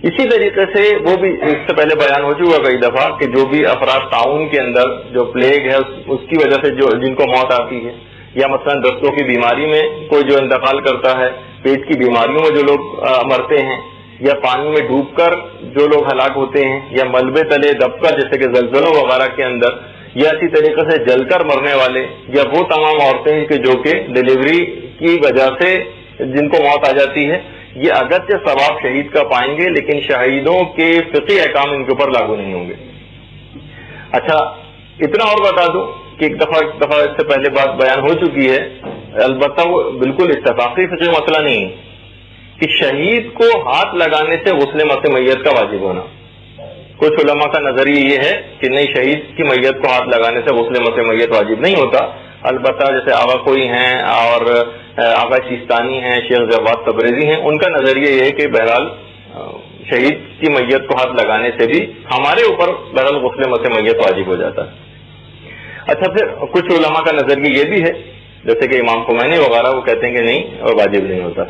اسی طریقے سے وہ بھی اس سے پہلے بیان ہو چکا کئی دفعہ کہ جو بھی افراد تعاون کے اندر جو پلیگ ہے اس کی وجہ سے جن کو موت آتی ہے، یا مثلا دستوں کی بیماری میں کوئی جو انتقال کرتا ہے، پیٹ کی بیماریوں میں جو لوگ مرتے ہیں، یا پانی میں ڈوب کر جو لوگ ہلاک ہوتے ہیں، یا ملبے تلے دب کر جیسے کہ زلزلوں وغیرہ کے اندر، یا اسی طریقے سے جل کر مرنے والے، یا وہ تمام عورتیں کہ جو کہ ڈلیوری کی وجہ سے جن کو موت آ جاتی ہے، یہ اگرچہ ثواب شہید کا پائیں گے، لیکن شہیدوں کے فقہی احکام ان کے اوپر لاگو نہیں ہوں گے. اچھا، اتنا اور بتا دوں کہ ایک دفعہ اس سے پہلے بات بیان ہو چکی ہے، البتہ وہ بالکل اتفاقی فقہی مسئلہ نہیں ہے کہ شہید کو ہاتھ لگانے سے غسل مس میت کا واجب ہونا. کچھ علماء کا نظریہ یہ ہے کہ نہیں، شہید کی میت کو ہاتھ لگانے سے غسل مس میت واجب نہیں ہوتا. البتہ جیسے آغا کوئی ہیں اور آغا چیستانی ہیں، شیخ جواد تبریزی ہیں، ان کا نظریہ یہ ہے کہ بہرحال شہید کی میت کو ہاتھ لگانے سے بھی ہمارے اوپر بہرحال غسل مس میت واجب ہو جاتا ہے. اچھا، پھر کچھ علماء کا نظریہ یہ بھی ہے جیسے کہ امام خمینی وغیرہ، وہ کہتے ہیں کہ نہیں، اور واجب نہیں ہوتا.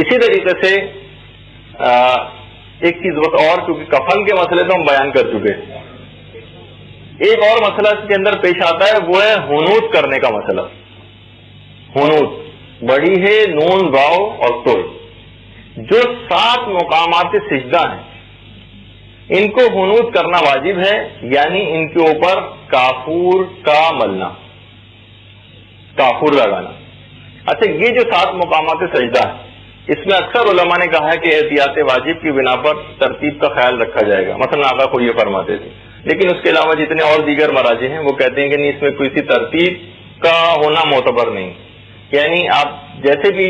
اسی طریقے سے ایک چیز اور، کیونکہ کفن کے مسئلے تو ہم بیان کر چکے، ایک اور مسئلہ اس کے اندر پیش آتا ہے، وہ ہے حنوط کرنے کا مسئلہ. حنوط بڑی ہے نون واو اور توئی، جو 7 مقامات سجدہ ہیں ان کو حنوط کرنا واجب ہے، یعنی ان کے اوپر کافور کا ملنا، کافور لگانا. اچھا، یہ جو 7 مقامات سجدہ ہیں، اس میں اکثر علماء نے کہا ہے کہ احتیاط واجب کی بنا پر ترتیب کا خیال رکھا جائے گا. مثلا آقا کو یہ فرماتے تھے، لیکن اس کے علاوہ جتنے اور دیگر مراجع ہیں وہ کہتے ہیں کہ نہیں، اس میں کسی ترتیب کا ہونا معتبر نہیں، یعنی آپ جیسے بھی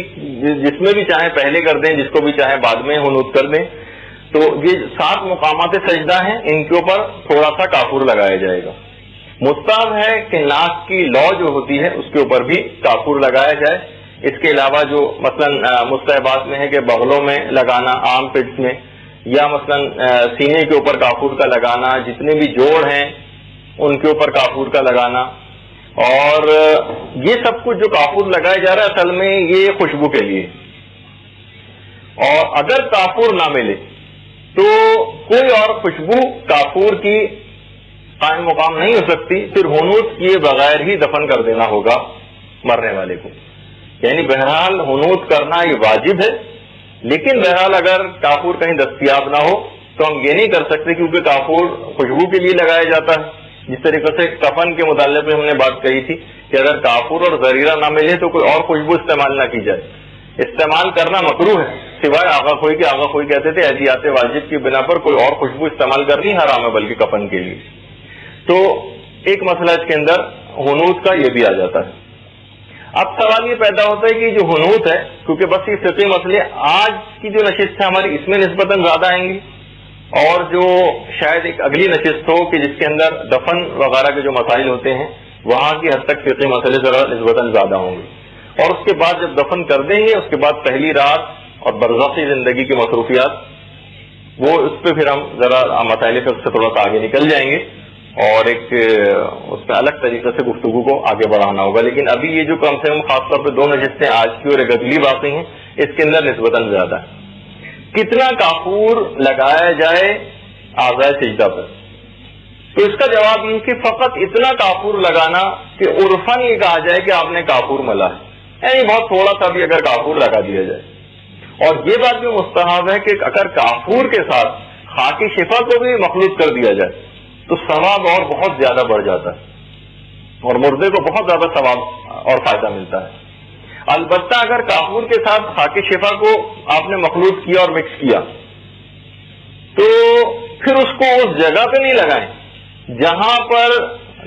جس میں بھی چاہیں پہلے کر دیں، جس کو بھی چاہیں بعد میں حنوط کر دیں. تو یہ 7 مقامات سجدہ ہیں، ان کے اوپر تھوڑا سا کافور لگایا جائے گا. مستحب ہے کہ ناک کی لو جو ہوتی ہے اس کے اوپر بھی کافور لگایا جائے. اس کے علاوہ جو مثلا مستحبات میں ہے کہ بغلوں میں لگانا، عام پٹس میں، یا مثلا سینے کے اوپر کافور کا لگانا، جتنے بھی جوڑ ہیں ان کے اوپر کافور کا لگانا. اور یہ سب کچھ جو کافور لگایا جا رہا ہے اصل میں یہ خوشبو کے لیے، اور اگر کافور نہ ملے تو کوئی اور خوشبو کافور کی قائم مقام نہیں ہو سکتی، پھر ہنوت کیے بغیر ہی دفن کر دینا ہوگا مرنے والے کو. یعنی بہرحال ہنوت کرنا یہ واجب ہے، لیکن بہرحال اگر کافور کہیں دستیاب نہ ہو تو ہم یہ نہیں کر سکتے، کیونکہ کافور خوشبو کے لیے لگایا جاتا ہے. جس طریقے سے کفن کے متعلق میں ہم نے بات کہی تھی کہ اگر کافور اور زریرہ نہ ملے تو کوئی اور خوشبو استعمال نہ کی جائے. استعمال کرنا مکروہ ہے، سوائے آغا خوئی کے. آغا خوئی کہتے تھے احتیاط واجب کی بنا پر کوئی اور خوشبو استعمال کرنی حرام ہے بلکہ کفن کے لیے. تو ایک مسئلہ اس کے اندر ہنوت کا یہ بھی آ جاتا ہے. اب سوال یہ پیدا ہوتا ہے کہ جو ہنوت ہے، کیونکہ بس یہ فقہی مسئلے آج کی جو نشست ہے ہماری اس میں نسبتاً زیادہ آئیں گی، اور جو شاید ایک اگلی نشست ہو کہ جس کے اندر دفن وغیرہ کے جو مسائل ہوتے ہیں وہاں کی حد تک فقہی مسئلے ذرا نسبتاً زیادہ ہوں گے. اور اس کے بعد جب دفن کر دیں گے اس کے بعد پہلی رات اور برزخی زندگی کی مصروفیات، وہ اس پہ پھر ہم ذرا مسائل فقہ سے تھوڑا سا آگے نکل جائیں گے اور ایک اس میں الگ طریقے سے گفتگو کو آگے بڑھانا ہوگا. لیکن ابھی یہ جو کم سے کم خاص طور پہ 2 نشستیں آج کی اور ایک اگلی باقی ہیں، اس کے اندر نسبتاً زیادہ ہے. کتنا کافور لگایا جائے اعضائے سجدہ پر؟ تو اس کا جواب یہ کہ فقط اتنا کافور لگانا کہ عرفاً یہ کہا جائے کہ آپ نے کافور ملا ہے، یعنی بہت تھوڑا سا بھی اگر کافور لگا دیا جائے. اور یہ بات بھی مستحب ہے کہ اگر کافور کے ساتھ خاک شفا کو بھی مخلوط کر دیا جائے تو ثواب اور بہت زیادہ بڑھ جاتا ہے اور مردے کو بہت زیادہ ثواب اور فائدہ ملتا ہے. البتہ اگر کافور کے ساتھ خاک شفا کو آپ نے مخلوط کیا اور مکس کیا تو پھر اس کو اس جگہ پہ نہیں لگائیں جہاں پر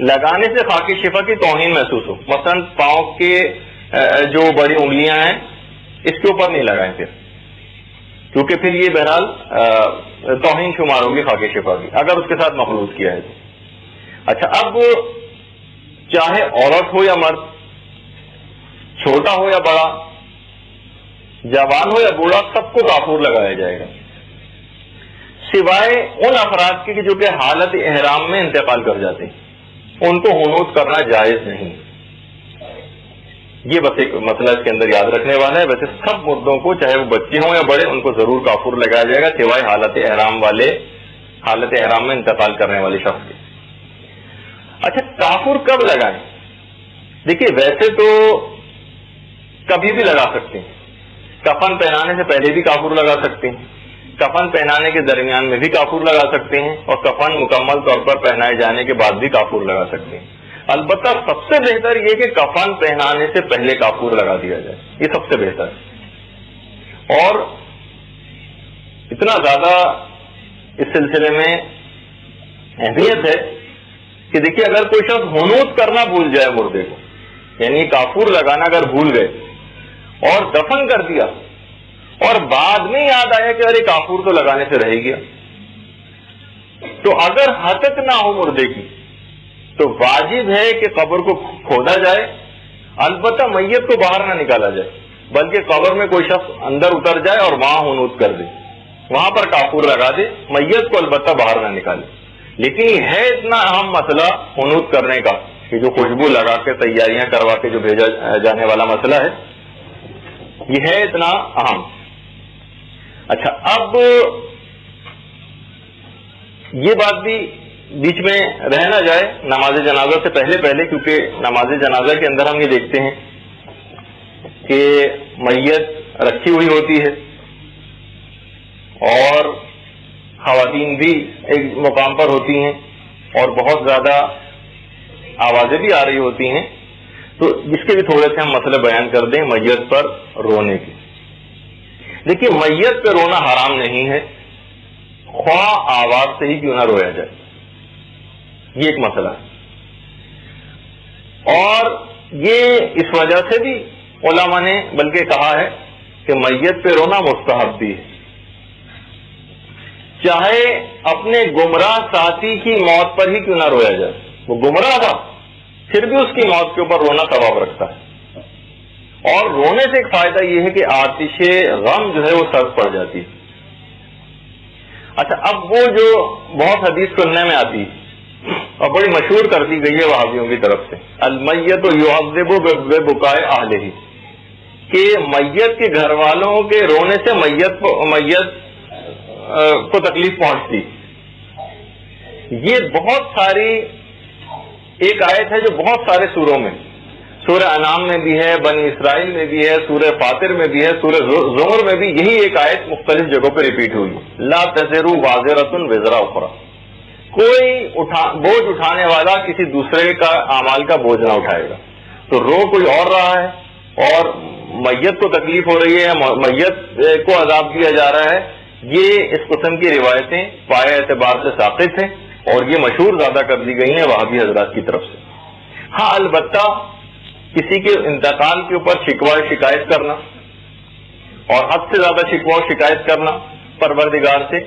لگانے سے خاک شفا کی توہین محسوس ہو. مثلا پاؤں کے جو بڑی انگلیاں ہیں اس کے اوپر نہیں لگائیں پھر، کیونکہ پھر یہ بہرحال توہین شمار ہوگی خاک شفا کی اگر اس کے ساتھ مخلوط کیا ہے تو. اچھا، اب چاہے عورت ہو یا مرد، چھوٹا ہو یا بڑا، جوان ہو یا بوڑھا، سب کو کافور لگایا جائے گا، سوائے ان افراد کی جو کہ حالت احرام میں انتقال کر جاتے ہیں، ان کو ہنوت کرنا جائز نہیں. یہ بس ایک مسئلہ اس کے اندر یاد رکھنے والا ہے. ویسے سب مردوں کو، چاہے وہ بچے ہوں یا بڑے، ان کو ضرور کافور لگایا جائے گا سوائے حالت احرام میں انتقال کرنے والے شخص کے. اچھا، کافور کب لگائیں؟ دیکھیے، ویسے تو کبھی بھی لگا سکتے ہیں. کفن پہنانے سے پہلے بھی کافور لگا سکتے ہیں، کفن پہنانے کے درمیان میں بھی کافور لگا سکتے ہیں، اور کفن مکمل طور پر پہنائے جانے کے بعد بھی کافور لگا سکتے ہیں. البتہ سب سے بہتر یہ کہ کفن پہنانے سے پہلے کافور لگا دیا جائے، یہ سب سے بہتر ہے. اور اتنا زیادہ اس سلسلے میں اہمیت ہے کہ دیکھیے، اگر کوئی شخص ہنوت کرنا بھول جائے مردے کو، یعنی کافور لگانا اگر بھول گئے اور دفن کر دیا اور بعد میں یاد آیا کہ ارے کافور تو لگانے سے رہ گیا، تو اگر ہتک نہ ہو مردے کی تو واجب ہے کہ قبر کو کھودا جائے. البتہ میت کو باہر نہ نکالا جائے، بلکہ قبر میں کوئی شخص اندر اتر جائے اور وہاں ہنوت کر دے، وہاں پر کافور لگا دے، میت کو البتہ باہر نہ نکالے. لیکن یہ ہے اتنا اہم مسئلہ ہنوت کرنے کا کہ جو خوشبو لگا کے تیاریاں کروا کے جو بھیجا جانے والا مسئلہ ہے، یہ ہے اتنا اہم. اچھا، اب یہ بات بھی بیچ میں رہ نہ جائے نماز جنازہ سے پہلے، کیونکہ نماز جنازہ کے اندر ہم یہ دیکھتے ہیں کہ میت رکھی ہوئی ہوتی ہے اور خواتین بھی ایک مقام پر ہوتی ہیں اور بہت زیادہ آوازیں بھی آ رہی ہوتی ہیں. تو جس کے بھی تھوڑے سے ہم مسئلے بیان کر دیں میت پر رونے کی. دیکھیے، میت پہ رونا حرام نہیں ہے، خواہ آواز سے ہی کیوں نہ رویا جائے، یہ ایک مسئلہ ہے. اور یہ اس وجہ سے بھی علماء نے بلکہ کہا ہے کہ میت پہ رونا مستحب بھی ہے. چاہے اپنے گمراہ ساتھی کی موت پر ہی کیوں نہ رویا جائے، وہ گمراہ تھا پھر بھی اس کی موت کے اوپر رونا ثواب رکھتا ہے. اور رونے سے ایک فائدہ یہ ہے کہ آتش غم جو ہے وہ سرد پڑ جاتی ہے. اچھا، اب وہ جو بہت حدیث سننے میں آتی ہے اور بڑی مشہور کر دی گئی ہے وہابیوں کی طرف سے، المیت یعذب ببکاء اہلہ، کہ میت کے گھر والوں کے رونے سے میت کو تکلیف پہنچتی. یہ بہت ساری ایک آیت ہے جو بہت سارے سوروں میں، سورہ انعام میں بھی ہے، بنی اسرائیل میں بھی ہے، سورہ فاطر میں بھی ہے، سورہ زمر میں بھی یہی ایک آیت مختلف جگہوں پہ ریپیٹ ہوئی ہے، لا تزر وازرۃ وزر اخری، کوئی بوجھ اٹھانے والا کسی دوسرے کا اعمال کا بوجھ نہ اٹھائے گا. تو رو کوئی اور رہا ہے اور میت کو تکلیف ہو رہی ہے، میت کو عذاب دیا جا رہا ہے، یہ اس قسم کی روایتیں پایہ اعتبار سے ساقط ہیں اور یہ مشہور زیادہ کر دی گئی ہیں وہابی حضرات کی طرف سے. ہاں البتہ کسی کے انتقال کے اوپر شکوہ شکایت کرنا اور حد سے زیادہ شکوہ شکایت کرنا پروردگار سے،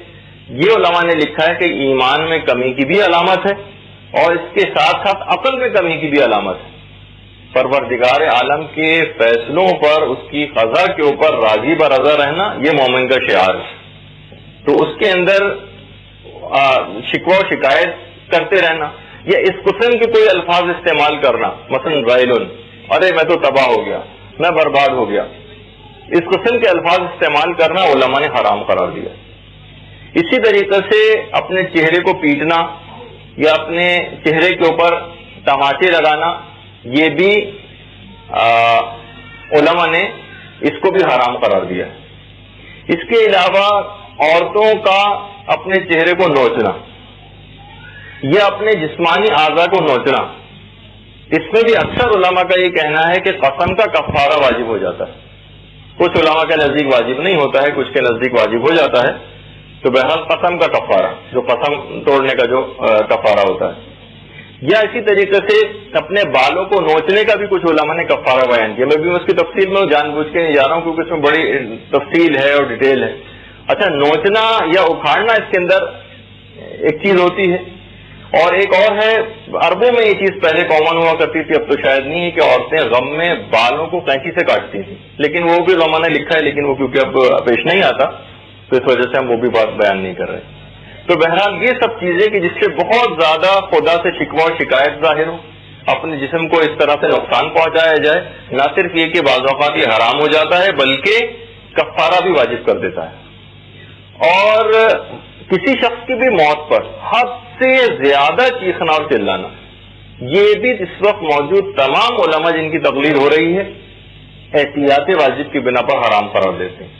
یہ علماء نے لکھا ہے کہ ایمان میں کمی کی بھی علامت ہے اور اس کے ساتھ ساتھ عقل میں کمی کی بھی علامت ہے. پروردگار عالم کے فیصلوں پر، اس کی قضا کے اوپر راضی برضا رہنا یہ مومن کا شعار ہے. تو اس کے اندر شکوہ و شکایت کرتے رہنا یا اس قسم کے کوئی الفاظ استعمال کرنا، مثلا ویلن، ارے میں تو تباہ ہو گیا، میں برباد ہو گیا، اس قسم کے الفاظ استعمال کرنا علماء نے حرام قرار دیا. اسی طریقے سے اپنے چہرے کو پیٹنا یا اپنے چہرے کے اوپر تماچے لگانا، یہ بھی علماء نے اس کو بھی حرام قرار دیا. اس کے علاوہ عورتوں کا اپنے چہرے کو نوچنا یا اپنے جسمانی اعضاء کو نوچنا، اس میں بھی اکثر علماء کا یہ کہنا ہے کہ قسم کا کفارہ واجب ہو جاتا ہے. کچھ علماء کے نزدیک واجب نہیں ہوتا ہے، کچھ کے نزدیک واجب ہو جاتا ہے. تو بہرحال قسم کا کفارہ، جو قسم توڑنے کا جو کفارہ ہوتا ہے، یا اسی طریقے سے اپنے بالوں کو نوچنے کا بھی کچھ علماء نے کفارہ بیان کیا. میں بھی اس کی تفصیل میں جان بوجھ کے نہیں جا رہا ہوں کیونکہ اس میں بڑی تفصیل ہے اور ڈیٹیل ہے. اچھا، نوچنا یا اکھاڑنا اس کے اندر ایک چیز ہوتی ہے، اور ایک اور ہے، عربوں میں یہ چیز پہلے کامن ہوا کرتی تھی، اب تو شاید نہیں ہے، کہ عورتیں غم میں بالوں کو قینچی سے کاٹتی تھیں، لیکن وہ بھی علماء نے لکھا ہے، لیکن وہ کیونکہ اب پیش نہیں آتا تو اس وجہ سے ہم وہ بھی بات بیان نہیں کر رہے. تو بہرحال یہ سب چیزیں کہ جس سے بہت زیادہ خدا سے شکوہ و شکایت ظاہر ہو، اپنے جسم کو اس طرح سے نقصان پہنچایا جائے، نہ صرف یہ کہ بعض اوقات یہ حرام ہو جاتا ہے بلکہ کفارہ بھی واجب کر دیتا ہے. اور کسی شخص کی بھی موت پر حد سے زیادہ چیخنا اور چلانا، یہ بھی اس وقت موجود تمام علماء جن کی تقلید ہو رہی ہے احتیاط واجب کی بنا پر حرام قرار دیتے ہیں.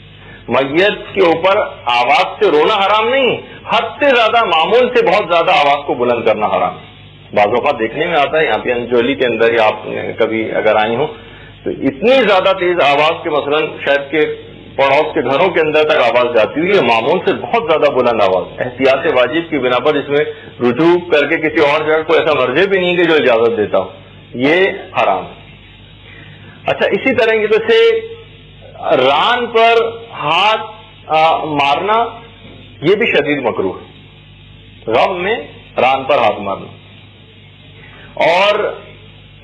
میت کے اوپر آواز سے رونا حرام نہیں، حد سے زیادہ، معمول سے بہت زیادہ آواز کو بلند کرنا حرام. بعض اوقات دیکھنے میں آتا ہے یہاں پہ انجولی کے اندر، یا آپ کبھی اگر آئی ہوں تو اتنی زیادہ تیز آواز کے مثلا شاید کہ پڑوس کے گھروں کے اندر تک آواز جاتی ہوئی ہے، معمول سے بہت زیادہ بلند آواز، احتیاط واجب کی بنا پر جس میں رجوع کر کے کسی اور جگہ کو ایسا مرضی بھی نہیں کہ جو اجازت دیتا ہو، یہ حرام ہے. اچھا، اسی طرح سے ران پر ہاتھ مارنا یہ بھی شدید مکروہ ہے، غم میں ران پر ہاتھ مارنا. اور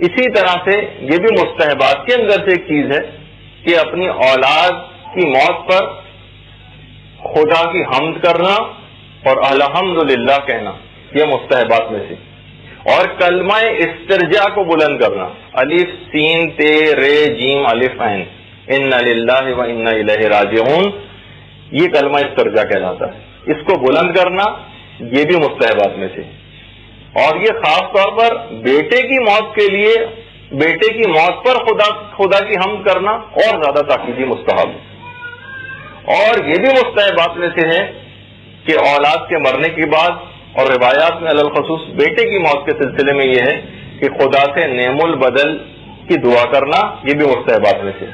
اسی طرح سے یہ بھی مستحبات کے اندر سے ایک چیز ہے کہ اپنی اولاد کی موت پر خدا کی حمد کرنا اور الحمدللہ کہنا، یہ مستحبات میں سے. اور کلمہ استرجاع کو بلند کرنا، الف سین تے رے جیم الف عین، انا للہ و انا الیہ راجعون، یہ کلمہ استرجاع کہلاتا ہے. اس کو بلند کرنا یہ بھی مستحبات میں سے. اور یہ خاص طور پر بیٹے کی موت کے لیے، بیٹے کی موت پر خدا کی حمد کرنا اور زیادہ تاکیدی مستحب. اور یہ بھی مستحبات میں سے ہے کہ اولاد کے مرنے کے بعد، اور روایات میں علی الخصوص بیٹے کی موت کے سلسلے میں یہ ہے کہ خدا سے نعم البدل کی دعا کرنا، یہ بھی مستحبات میں سے.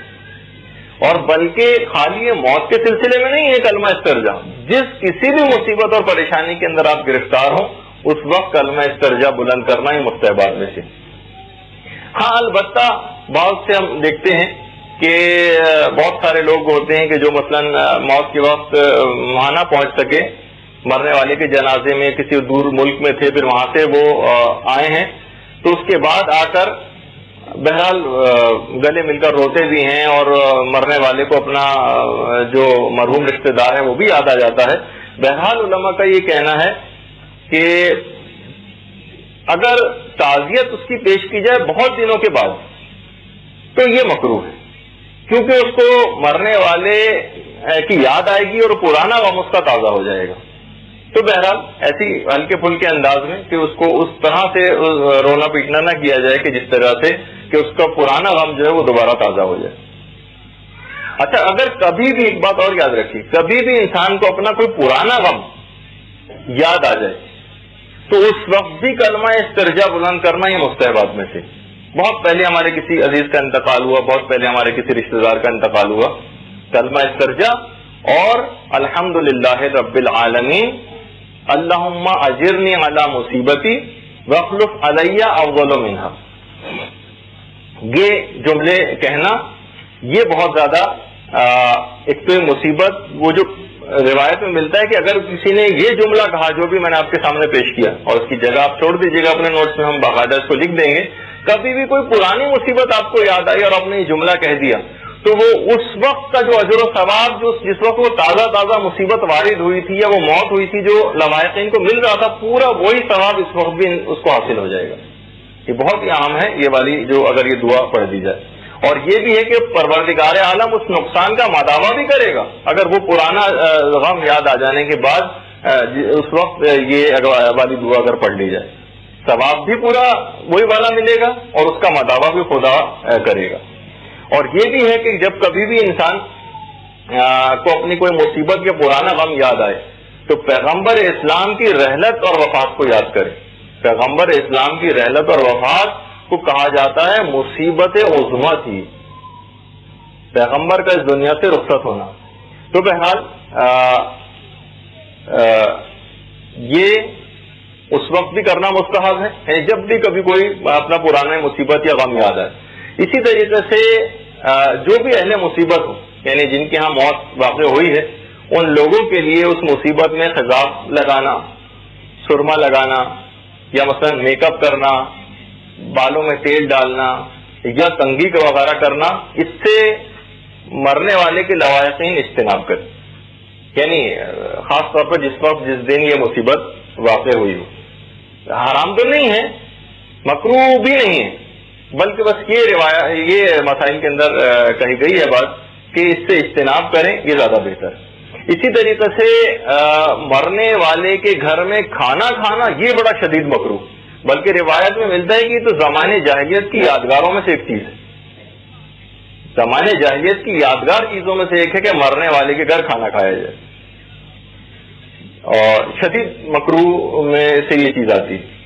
اور بلکہ خالی موت کے سلسلے میں نہیں ہے کلمہ استرجاع، جس کسی بھی مصیبت اور پریشانی کے اندر آپ گرفتار ہوں اس وقت کلمہ استرجاع بلند کرنا ہی مستحبات میں سے. ہاں البتہ بہت سے ہم دیکھتے ہیں کہ بہت سارے لوگ ہوتے ہیں کہ جو مثلا موت کے وقت وہاں نہ پہنچ سکے، مرنے والے کے جنازے میں کسی دور ملک میں تھے، پھر وہاں سے وہ آئے ہیں، تو اس کے بعد آ کر بہرحال گلے مل کر روتے بھی ہیں اور مرنے والے کو اپنا جو مرحوم رشتہ دار ہے وہ بھی یاد آ جاتا ہے. بہرحال علماء کا یہ کہنا ہے کہ اگر تعزیت اس کی پیش کی جائے بہت دنوں کے بعد تو یہ مکروہ ہے، کیونکہ اس کو مرنے والے کی یاد آئے گی اور پرانا غم اس کا تازہ ہو جائے گا. تو بہرحال ایسی ہلکے پھلکے انداز میں کہ اس کو اس طرح سے رونا پیٹنا نہ کیا جائے کہ جس طرح سے کہ اس کا پرانا غم جو ہے وہ دوبارہ تازہ ہو جائے. اچھا اگر کبھی بھی ایک بات اور یاد رکھیے، کبھی بھی انسان کو اپنا کوئی پرانا غم یاد آ جائے تو اس وقت بھی کلمہ استرجاع بلند کرنا یہ مستحبات میں سے. بہت پہلے ہمارے کسی عزیز کا انتقال ہوا، بہت پہلے ہمارے کسی رشتہ دار کا انتقال ہوا، کلمہ استرجاع اور الحمدللہ رب العالمین اللہم اجرنی علی مصیبتی واخلف علی افضل منہا، یہ جملے کہنا یہ بہت زیادہ ایک تو مصیبت، وہ جو روایت میں ملتا ہے کہ اگر کسی نے یہ جملہ کہا جو بھی میں نے آپ کے سامنے پیش کیا، اور اس کی جگہ آپ چھوڑ دیجیے گا اپنے نوٹس میں، ہم باقاعدہ اس کو لکھ دیں گے، کبھی بھی کوئی پرانی مصیبت آپ کو یاد آئی اور آپ نے یہ جملہ کہہ دیا تو وہ اس وقت کا جو اجر و ثواب جو جس وقت وہ تازہ تازہ مصیبت وارد ہوئی تھی یا وہ موت ہوئی تھی جو لوائقین کو مل رہا تھا، پورا وہی ثواب اس وقت بھی اس کو حاصل ہو جائے گا. یہ بہت ہی عام ہے یہ والی جو اگر یہ دعا پڑھ دی جائے. اور یہ بھی ہے کہ پروردگار عالم اس نقصان کا مداوع بھی کرے گا اگر وہ پرانا غم یاد آ جانے کے بعد اس وقت یہ والی دعا اگر پڑھ لی جائے، ثواب بھی پورا وہی والا ملے گا اور اس کا مداوع بھی خدا کرے گا. اور یہ بھی ہے کہ جب کبھی بھی انسان کو اپنی کوئی مصیبت یا پرانا غم یاد آئے تو پیغمبر اسلام کی رحلت اور وفات کو یاد کرے. پیغمبر اسلام کی رحلت اور وفات کو کہا جاتا ہے مصیبت عظمی تھی، پیغمبر کا اس دنیا سے رخصت ہونا. تو بہرحال یہ اس وقت بھی کرنا مستحب ہے جب بھی کبھی کوئی اپنا پرانا مصیبت یا غم یاد آئے. اسی طریقے سے جو بھی اہل مصیبت ہو، یعنی جن کے ہاں موت واقع ہوئی ہے، ان لوگوں کے لیے اس مصیبت میں خضاب لگانا، سرما لگانا، یا مثلا میک اپ کرنا، بالوں میں تیل ڈالنا یا کنگھی کا وغیرہ کرنا، اس سے مرنے والے کے لوائقین اجتناب کریں. یعنی خاص طور پر جس دن یہ مصیبت واقع ہوئی ہو. حرام تو نہیں ہے، مکروہ بھی نہیں ہے، بلکہ بس یہ مسائل کے اندر کہی گئی ہے بات کہ اس سے اجتناب کریں، یہ زیادہ بہتر ہے. اسی طریقے سے مرنے والے کے گھر میں کھانا کھانا یہ بڑا شدید مکروہ، بلکہ روایت میں ملتا ہے کہ یہ تو زمانے جاہلیت کی یادگاروں میں سے ایک چیز ہے. زمانے جاہلیت کی یادگار چیزوں میں سے ایک ہے کہ مرنے والے کے گھر کھانا کھایا جائے، اور شدید مکروہ میں سے یہ چیز آتی ہے.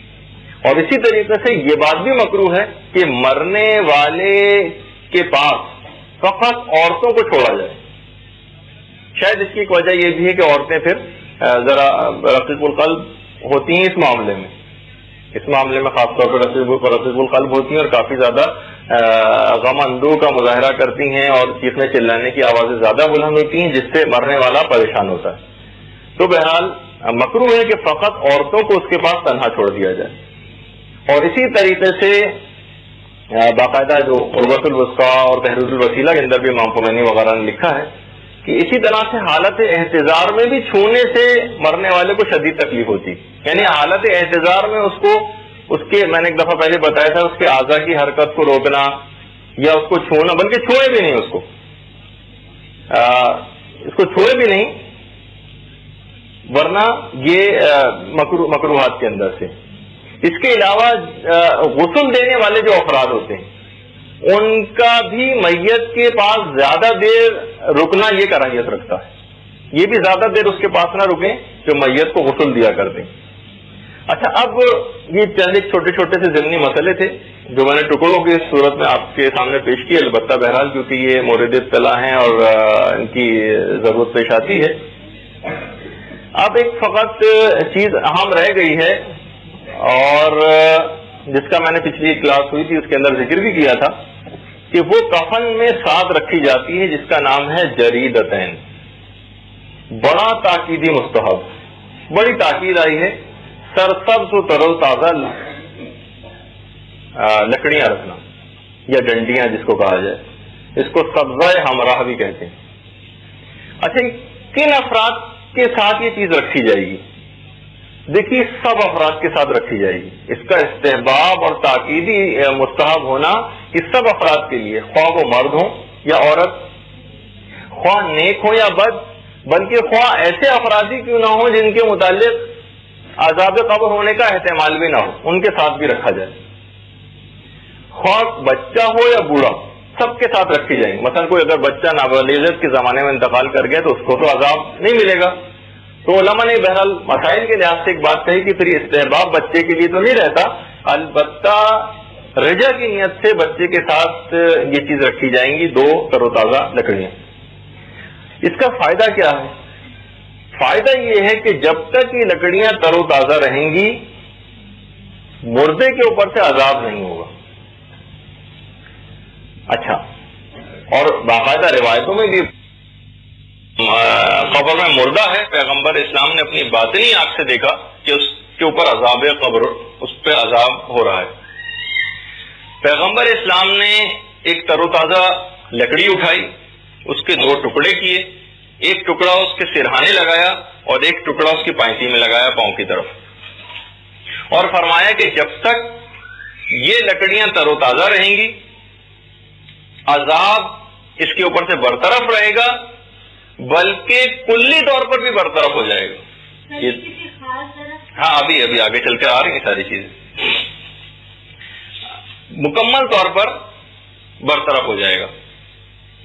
اور اسی طریقے سے یہ بات بھی مکروہ ہے کہ مرنے والے کے پاس فقط عورتوں کو چھوڑا جائے. شاید اس کی ایک وجہ یہ بھی ہے کہ عورتیں پھر ذرا رقیق القلب ہوتی ہیں اس معاملے میں خاص طور پر رقیق القلب ہوتی ہیں اور کافی زیادہ غم اندو کا مظاہرہ کرتی ہیں اور چیخنے چلانے کی آوازیں زیادہ بلند ہوتی ہیں، جس سے مرنے والا پریشان ہوتا ہے. تو بہرحال مکروہ ہے کہ فقط عورتوں کو اس کے پاس تنہا چھوڑ دیا جائے. اور اسی طریقے سے باقاعدہ جو عروۃ الوثقیٰ اور تحریر الوسیلہ کے اندر بھی امام خمینی وغیرہ نے لکھا ہے کہ اسی طرح سے حالت احتضار میں بھی چھونے سے مرنے والے کو شدید تکلیف ہوتی. یعنی حالت احتضار میں اس کے میں نے ایک دفعہ پہلے بتایا تھا، اس کے اعضاء کی حرکت کو روکنا یا اس کو چھونا، بلکہ چھوئے بھی نہیں، اس کو چھوئے بھی نہیں، ورنہ یہ مکروہات کے اندر سے. اس کے علاوہ غسل دینے والے جو افراد ہوتے ہیں ان کا بھی میت کے پاس زیادہ دیر رکنا یہ کراہیت رکھتا ہے. یہ بھی زیادہ دیر اس کے پاس نہ رکیں جو میت کو غسل دیا کرتے. اچھا، اب یہ چند ایک چھوٹے چھوٹے سے ضمنی مسئلے تھے جو میں نے ٹکڑوں کی صورت میں آپ کے سامنے پیش کیے، البتہ بہرحال کیونکہ یہ مورد اطلاع ہیں اور ان کی ضرورت پیش آتی ہے. اب ایک فقط چیز اہم رہ گئی ہے اور جس کا میں نے پچھلی کلاس ہوئی تھی اس کے اندر ذکر بھی کیا تھا کہ وہ کفن میں ساتھ رکھی جاتی ہے جس کا نام ہے جریدتین. بڑا تاکیدی مستحب، بڑی تاکید آئی ہے سرسبز و تر و تازہ لکڑیاں رکھنا یا ڈنڈیاں جس کو کہا جائے، اس کو سبزہ ہمراہ بھی کہتے ہیں. اچھا، کن افراد کے ساتھ یہ چیز رکھی جائے گی؟ دیکھیے، سب افراد کے ساتھ رکھی جائے گی. اس کا استحباب اور تاکیدی مستحب ہونا کہ سب افراد کے لیے، خواہ وہ مرد ہوں یا عورت، خواہ نیک ہو یا بد، بلکہ خواہ ایسے افرادی کیوں نہ ہوں جن کے متعلق عذاب قبر ہونے کا احتمال بھی نہ ہو، ان کے ساتھ بھی رکھا جائے. خواہ بچہ ہو یا بوڑھا، سب کے ساتھ رکھی جائیں گی. مثلا کوئی اگر بچہ نابالغیت کے زمانے میں انتقال کر گیا تو اس کو تو عذاب نہیں ملے گا. تو علماء نے بہرحال مسائل کے لحاظ سے ایک بات کہی کہ پھر استحباب بچے کے لیے تو نہیں رہتا، البتہ رجا کی نیت سے بچے کے ساتھ یہ چیز رکھی جائیں گی، 2 تر و تازہ لکڑیاں. اس کا فائدہ کیا ہے؟ فائدہ یہ ہے کہ جب تک یہ لکڑیاں تر و تازہ رہیں گی مردے کے اوپر سے عذاب نہیں ہوگا. اچھا، اور باقاعدہ روایتوں میں بھی قبر میں مردہ ہے، پیغمبر اسلام نے اپنی باطنی آنکھ سے دیکھا کہ اس کے اوپر عذاب قبر، اس پہ عذاب ہو رہا ہے. پیغمبر اسلام نے ایک تر و تازہ لکڑی اٹھائی، اس کے 2 ٹکڑے کیے، ایک ٹکڑا اس کے سرہانے لگایا اور ایک ٹکڑا اس کی پائنتی میں لگایا پاؤں کی طرف، اور فرمایا کہ جب تک یہ لکڑیاں تر و تازہ رہیں گی عذاب اس کے اوپر سے برطرف رہے گا، بلکہ کلی طور پر بھی برطرف ہو جائے گا. ہاں ابھی آگے چل کے آ رہی ہیں ساری چیزیں. مکمل طور پر برطرف ہو جائے گا.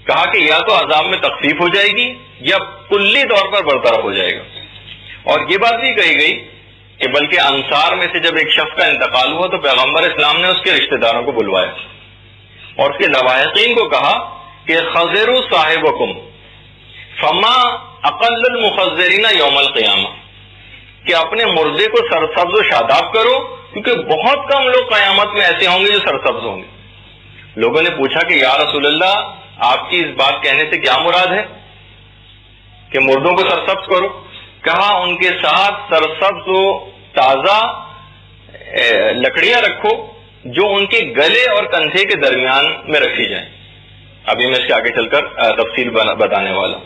کہا کہ یا تو عذاب میں تخفیف ہو جائے گی یا کلی طور پر برطرف ہو جائے گا. اور یہ بات بھی کہی گئی کہ بلکہ انصار میں سے جب ایک شخص کا انتقال ہوا تو پیغمبر اسلام نے اس کے رشتہ داروں کو بلوایا اور اس کے لواحقین کو کہا کہ خضروا صاحبکم فما اقل المخضرین یوم القیامہ، کہ اپنے مردے کو سرسبز و شاداب کرو، کیونکہ بہت کم لوگ قیامت میں ایسے ہوں گے جو سرسبز ہوں گے. لوگوں نے پوچھا کہ یا رسول اللہ آپ کی اس بات کہنے سے کیا مراد ہے کہ مردوں کو سرسبز کرو؟ کہا ان کے ساتھ سرسبز و تازہ لکڑیاں رکھو جو ان کے گلے اور کندھے کے درمیان میں رکھی جائیں. ابھی میں اس کے آگے چل کر تفصیل بتانے والا.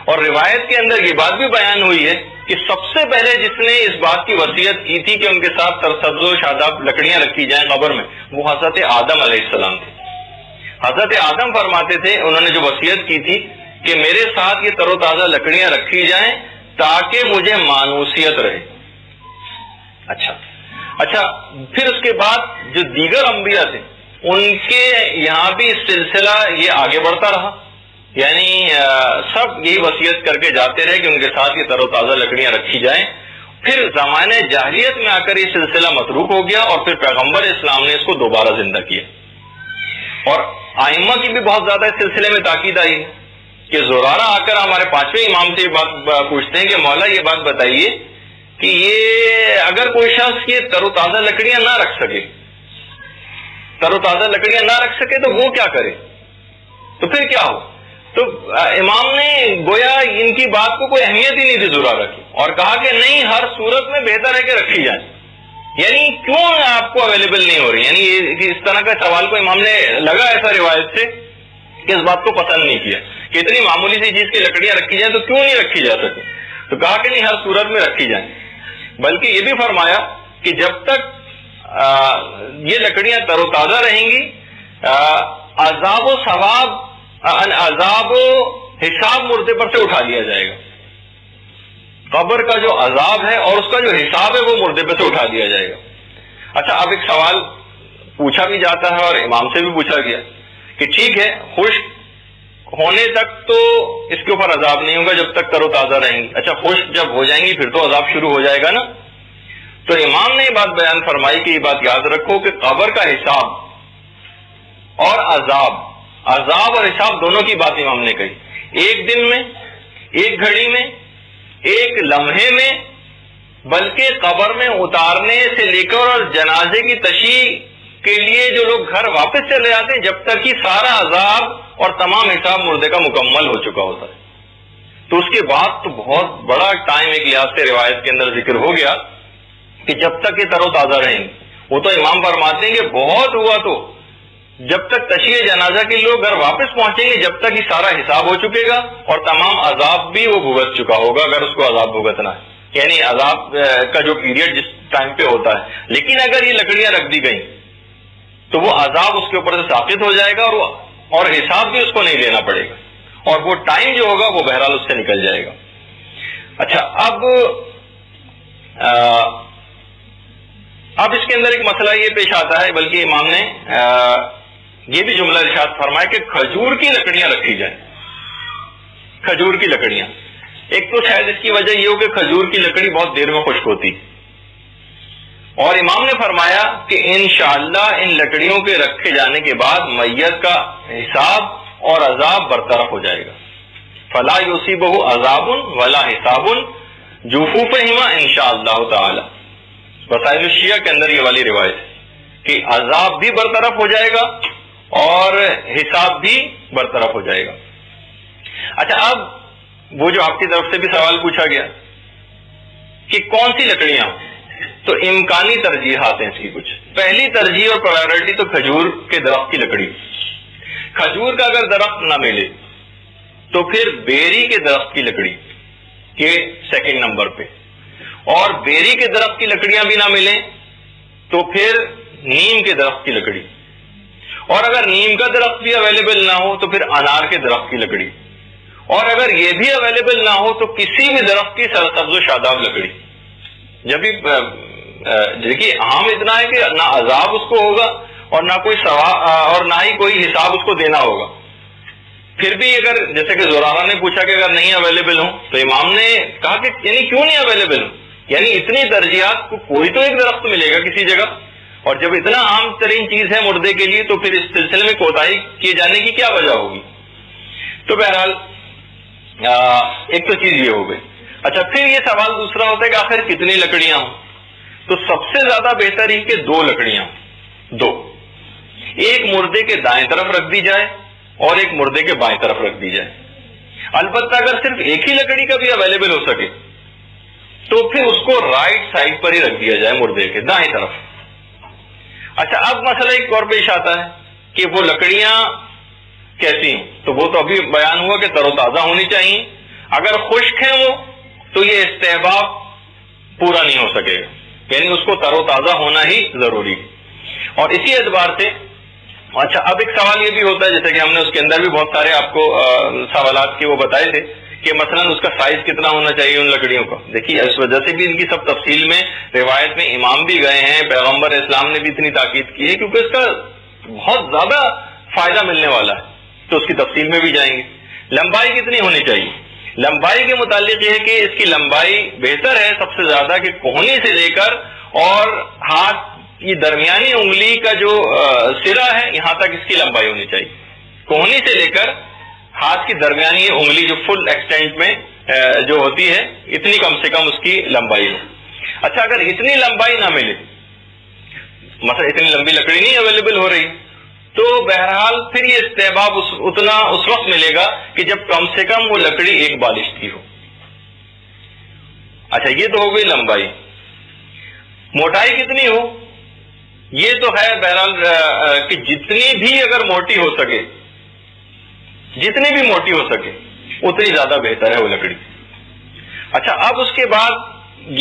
اور روایت کے اندر یہ بات بھی بیان ہوئی ہے کہ سب سے پہلے جس نے اس بات کی وصیت کی تھی کہ ان کے ساتھ سرسبز و شاداب لکڑیاں رکھی جائیں قبر میں، وہ حضرت آدم علیہ السلام تھے. حضرت آدم فرماتے تھے، انہوں نے جو وصیت کی تھی کہ میرے ساتھ یہ تر و تازہ لکڑیاں رکھی جائیں تاکہ مجھے مانوسیت رہے. اچھا پھر اس کے بعد جو دیگر انبیاء تھے ان کے یہاں بھی اس سلسلہ یہ آگے بڑھتا رہا، یعنی سب یہی وصیت کر کے جاتے رہے کہ ان کے ساتھ یہ تر و تازہ لکڑیاں رکھی جائیں. پھر زمانے جاہلیت میں آ کر یہ سلسلہ متروک ہو گیا اور پھر پیغمبر اسلام نے اس کو دوبارہ زندہ کیا. اور ائمہ کی بھی بہت زیادہ اس سلسلے میں تاکید آئی ہے کہ زرارہ آ کر ہمارے 5ویں امام سے یہ بات پوچھتے ہیں کہ مولا یہ بات بتائیے کہ یہ اگر کوئی شخص یہ تر و تازہ لکڑیاں نہ رکھ سکے، تو وہ کیا کرے؟ تو پھر کیا ہو؟ تو امام نے گویا ان کی بات کو کوئی اہمیت ہی نہیں دی زرارہ کی اور کہا کہ نہیں، ہر صورت میں بہتر ہے کہ رکھی جائے. یعنی کیوں آپ کو اویلیبل نہیں ہو رہی؟ یعنی اس طرح کا سوال کو امام نے لگا ایسا روایت سے کہ اس بات کو پسند نہیں کیا کہ اتنی معمولی سی چیز کی لکڑیاں رکھی جائیں تو کیوں نہیں رکھی جا سکتی. تو کہا کہ نہیں، ہر صورت میں رکھی جائیں. بلکہ یہ بھی فرمایا کہ جب تک یہ لکڑیاں تر و تازہ رہیں گی عذاب و ثواب، عذاب و حساب مردے پر سے اٹھا لیا جائے گا. قبر کا جو عذاب ہے اور اس کا جو حساب ہے وہ مردے پہ سے اٹھا دیا جائے گا. اچھا، اب ایک سوال پوچھا بھی جاتا ہے اور امام سے بھی پوچھا گیا کہ ٹھیک ہے، خشک ہونے تک تو اس کے اوپر عذاب نہیں ہوگا جب تک تر و تازہ رہیں گی. اچھا، خشک جب ہو جائیں گی پھر تو عذاب شروع ہو جائے گا نا. تو امام نے یہ بات بیان فرمائی کہ یہ بات یاد رکھو کہ قبر کا حساب اور عذاب اور حساب دونوں کی بات امام نے کہی. ایک دن میں، ایک گھڑی میں، ایک لمحے میں، بلکہ قبر میں اتارنے سے لے کر اور جنازے کی تشییع کے لیے جو لوگ گھر واپس چلے جاتے ہیں جب تک کہ سارا عذاب اور تمام حساب مردے کا مکمل ہو چکا ہوتا ہے. تو اس کے بعد تو بہت بڑا ٹائم ایک لحاظ سے روایت کے اندر ذکر ہو گیا کہ جب تک یہ تر و تازہ رہیں گے. وہ تو امام فرماتے ہیں کہ بہت ہوا تو جب تک تشییع جنازہ کے لوگ گھر واپس پہنچیں گے جب تک یہ سارا حساب ہو چکے گا اور تمام عذاب بھی وہ بھگت چکا ہوگا اگر اس کو عذاب بھگتنا ہے، یعنی عذاب کا جو پیریڈ جس ٹائم پہ ہوتا ہے. لیکن اگر یہ لکڑیاں رکھ دی گئیں تو وہ عذاب اس کے اوپر سے ساقط ہو جائے گا اور حساب بھی اس کو نہیں لینا پڑے گا اور وہ ٹائم جو ہوگا وہ بہرحال اس سے نکل جائے گا. اچھا اب اس کے اندر ایک مسئلہ یہ پیش آتا ہے، بلکہ امام نے یہ بھی جملہ ارشاد فرمایا کہ کھجور کی لکڑیاں رکھی جائیں، کھجور کی لکڑیاں. ایک تو شاید اس کی وجہ یہ ہو کہ کھجور کی لکڑی بہت دیر میں خشک ہوتی، اور امام نے فرمایا کہ انشاءاللہ ان لکڑیوں کے رکھے جانے کے بعد میت کا حساب اور عذاب برطرف ہو جائے گا. فلا یصیبہ عذاب ولا حساب جوفوفہما انشاءاللہ تعالی. وسائل الشیعہ کے اندر یہ والی روایت ہے کہ عذاب بھی برطرف ہو جائے گا اور حساب بھی برطرف ہو جائے گا. اچھا اب وہ جو آپ کی طرف سے بھی سوال پوچھا گیا کہ کون سی لکڑیاں، تو امکانی ترجیحات ہیں اس کی کچھ. پہلی ترجیح اور پرائیورٹی تو کھجور کے درخت کی لکڑی. کھجور کا اگر درخت نہ ملے تو پھر بیری کے درخت کی لکڑی کے سیکنڈ نمبر پہ، اور بیری کے درخت کی لکڑیاں بھی نہ ملیں تو پھر نیم کے درخت کی لکڑی، اور اگر نیم کا درخت بھی اویلیبل نہ ہو تو پھر انار کے درخت کی لکڑی، اور اگر یہ بھی اویلیبل نہ ہو تو کسی بھی درخت کی سرسبز و شاداب لکڑی. جب بھی دیکھیے عام اتنا ہے کہ نہ عذاب اس کو ہوگا اور نہ کوئی اور نہ ہی کوئی حساب اس کو دینا ہوگا. پھر بھی اگر جیسے کہ زورانہ نے پوچھا کہ اگر نہیں اویلیبل ہوں تو امام نے کہا کہ یعنی کیوں نہیں اویلیبل ہوں، یعنی اتنی ترجیحات کو کوئی تو ایک درخت ملے گا کسی جگہ، اور جب اتنا عام ترین چیز ہے مردے کے لیے تو پھر اس سلسلے میں کوتاہی کیے جانے کی کیا وجہ ہوگی. تو بہرحال ایک تو چیز یہ ہو گئی. اچھا پھر یہ سوال دوسرا ہوتا ہے کہ آخر کتنی لکڑیاں ہوں. تو سب سے زیادہ بہتر ہی کہ 2 لکڑیاں، 2، ایک مردے کے دائیں طرف رکھ دی جائے اور ایک مردے کے بائیں طرف رکھ دی جائے. البتہ اگر صرف ایک ہی لکڑی کا بھی اویلیبل ہو سکے تو پھر اس کو رائٹ سائڈ پر ہی رکھ دیا جائے، مردے کے دائیں طرف. اچھا اب مسئلہ ایک اور پیش آتا ہے کہ وہ لکڑیاں کیسی ہیں. تو وہ تو ابھی بیان ہوا کہ تر و تازہ ہونی چاہیے. اگر خشک ہیں وہ تو یہ استحباب پورا نہیں ہو سکے گا، یعنی اس کو تر و تازہ ہونا ہی ضروری ہے. اور اسی اعتبار سے اچھا اب ایک سوال یہ بھی ہوتا ہے، جیسے کہ ہم نے اس کے اندر بھی بہت سارے آپ کو سوالات کے وہ بتائے تھے کہ مثلا اس کا سائز کتنا ہونا چاہیے ان لکڑیوں کا. دیکھیے اس وجہ سے بھی ان کی سب تفصیل میں روایت میں امام بھی گئے ہیں، پیغمبر اسلام نے بھی اتنی تاکید کی ہے کیونکہ اس کا بہت زیادہ فائدہ ملنے والا ہے، تو اس کی تفصیل میں بھی جائیں گے. لمبائی کتنی ہونی چاہیے؟ لمبائی کے متعلق یہ ہے کہ اس کی لمبائی بہتر ہے سب سے زیادہ کہ کوہنی سے لے کر اور ہاتھ کی درمیانی انگلی کا جو سرا ہے یہاں تک اس کی لمبائی ہونی چاہیے. کوہنی سے لے کر ہاتھ کی درمیانی انگلی جو فل ایکسٹینٹ میں جو ہوتی ہے اتنی کم سے کم اس کی لمبائی ہو. اچھا اگر اتنی لمبائی نہ ملے، مثلا اتنی لمبی لکڑی نہیں اویلیبل ہو رہی، تو بہرحال پھر یہ استحباب اتنا اس وقت ملے گا کہ جب کم سے کم وہ لکڑی 1 بالشت کی ہو. اچھا یہ تو ہو گئی لمبائی. موٹائی کتنی ہو یہ تو ہے بہرحال کہ جتنی بھی اگر موٹی ہو سکے، جتنی بھی موٹی ہو سکے اتنی زیادہ بہتر ہے وہ لکڑی. اچھا اب اس کے بعد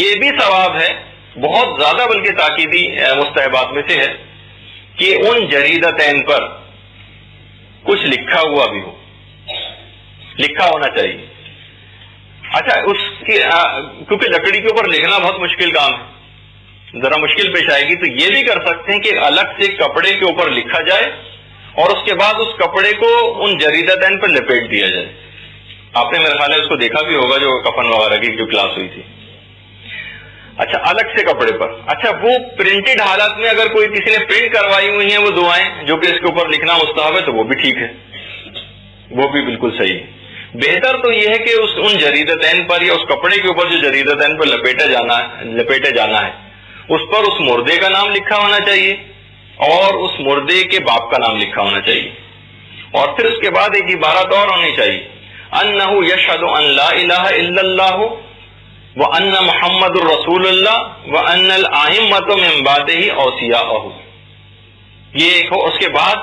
یہ بھی ثواب ہے بہت زیادہ، بلکہ تاکیدی مستحبات میں سے ہے کہ ان جریدتین پر کچھ لکھا ہوا بھی ہو، لکھا ہونا چاہیے. اچھا اس کی کیونکہ لکڑی کے اوپر لکھنا بہت مشکل کام ہے، ذرا مشکل پیش آئے گی، تو یہ بھی کر سکتے ہیں کہ الگ سے کپڑے کے اوپر لکھا جائے اور اس کے بعد اس کپڑے کو ان جریدتین پر لپیٹ دیا جائے. آپ نے میرے خیال ہے اس کو دیکھا بھی ہوگا جو کفن وغیرہ کی جو کلاس ہوئی تھی. اچھا الگ سے کپڑے پر. اچھا وہ پرنٹڈ حالت میں اگر کوئی کسی نے پرنٹ کروائی ہوئی ہیں وہ دعائیں جو کہ اس کے اوپر لکھنا مستحب ہے تو وہ بھی ٹھیک ہے، وہ بھی بالکل صحیح ہے. بہتر تو یہ ہے کہ ان جریدتین پر یا اس کپڑے کے اوپر جو جریدتین پر لپیٹے جانا ہے اس پر اس مردے کا نام لکھا ہونا چاہیے اور اس مردے کے باپ کا نام لکھا ہونا چاہیے. اور پھر اس کے بعد ایک عبارت اور ہونی چاہیے، انہ یشہد ان لا الہ الا اللہ وان محمد الرسول اللہ وان الائمۃ من بعدہ اوصیاءہ. یہ ایک ہو، اس کے بعد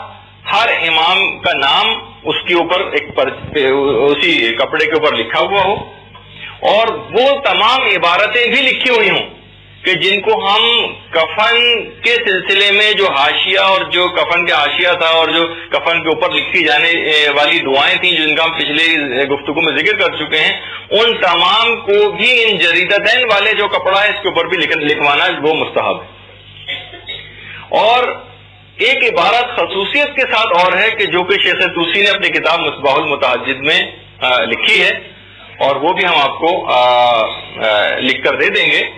ہر امام کا نام اس کے اوپر اسی کپڑے کے اوپر لکھا ہوا ہو اور وہ تمام عبارتیں بھی لکھی ہوئی ہوں کہ جن کو ہم کفن کے سلسلے میں جو حاشیہ اور جو کفن کے حاشیہ تھا اور جو کفن کے اوپر لکھی جانے والی دعائیں تھیں جن کا ہم پچھلے گفتگو میں ذکر کر چکے ہیں، ان تمام کو بھی ان جریدتین والے جو کپڑا ہے اس کے اوپر بھی لکھوانا وہ مستحب ہے۔ اور ایک عبارت خصوصیت کے ساتھ اور ہے کہ جو کہ شیخ طوسی نے اپنی کتاب مصباح المتحجد میں لکھی ہے، اور وہ بھی ہم آپ کو لکھ کر دے دیں گے،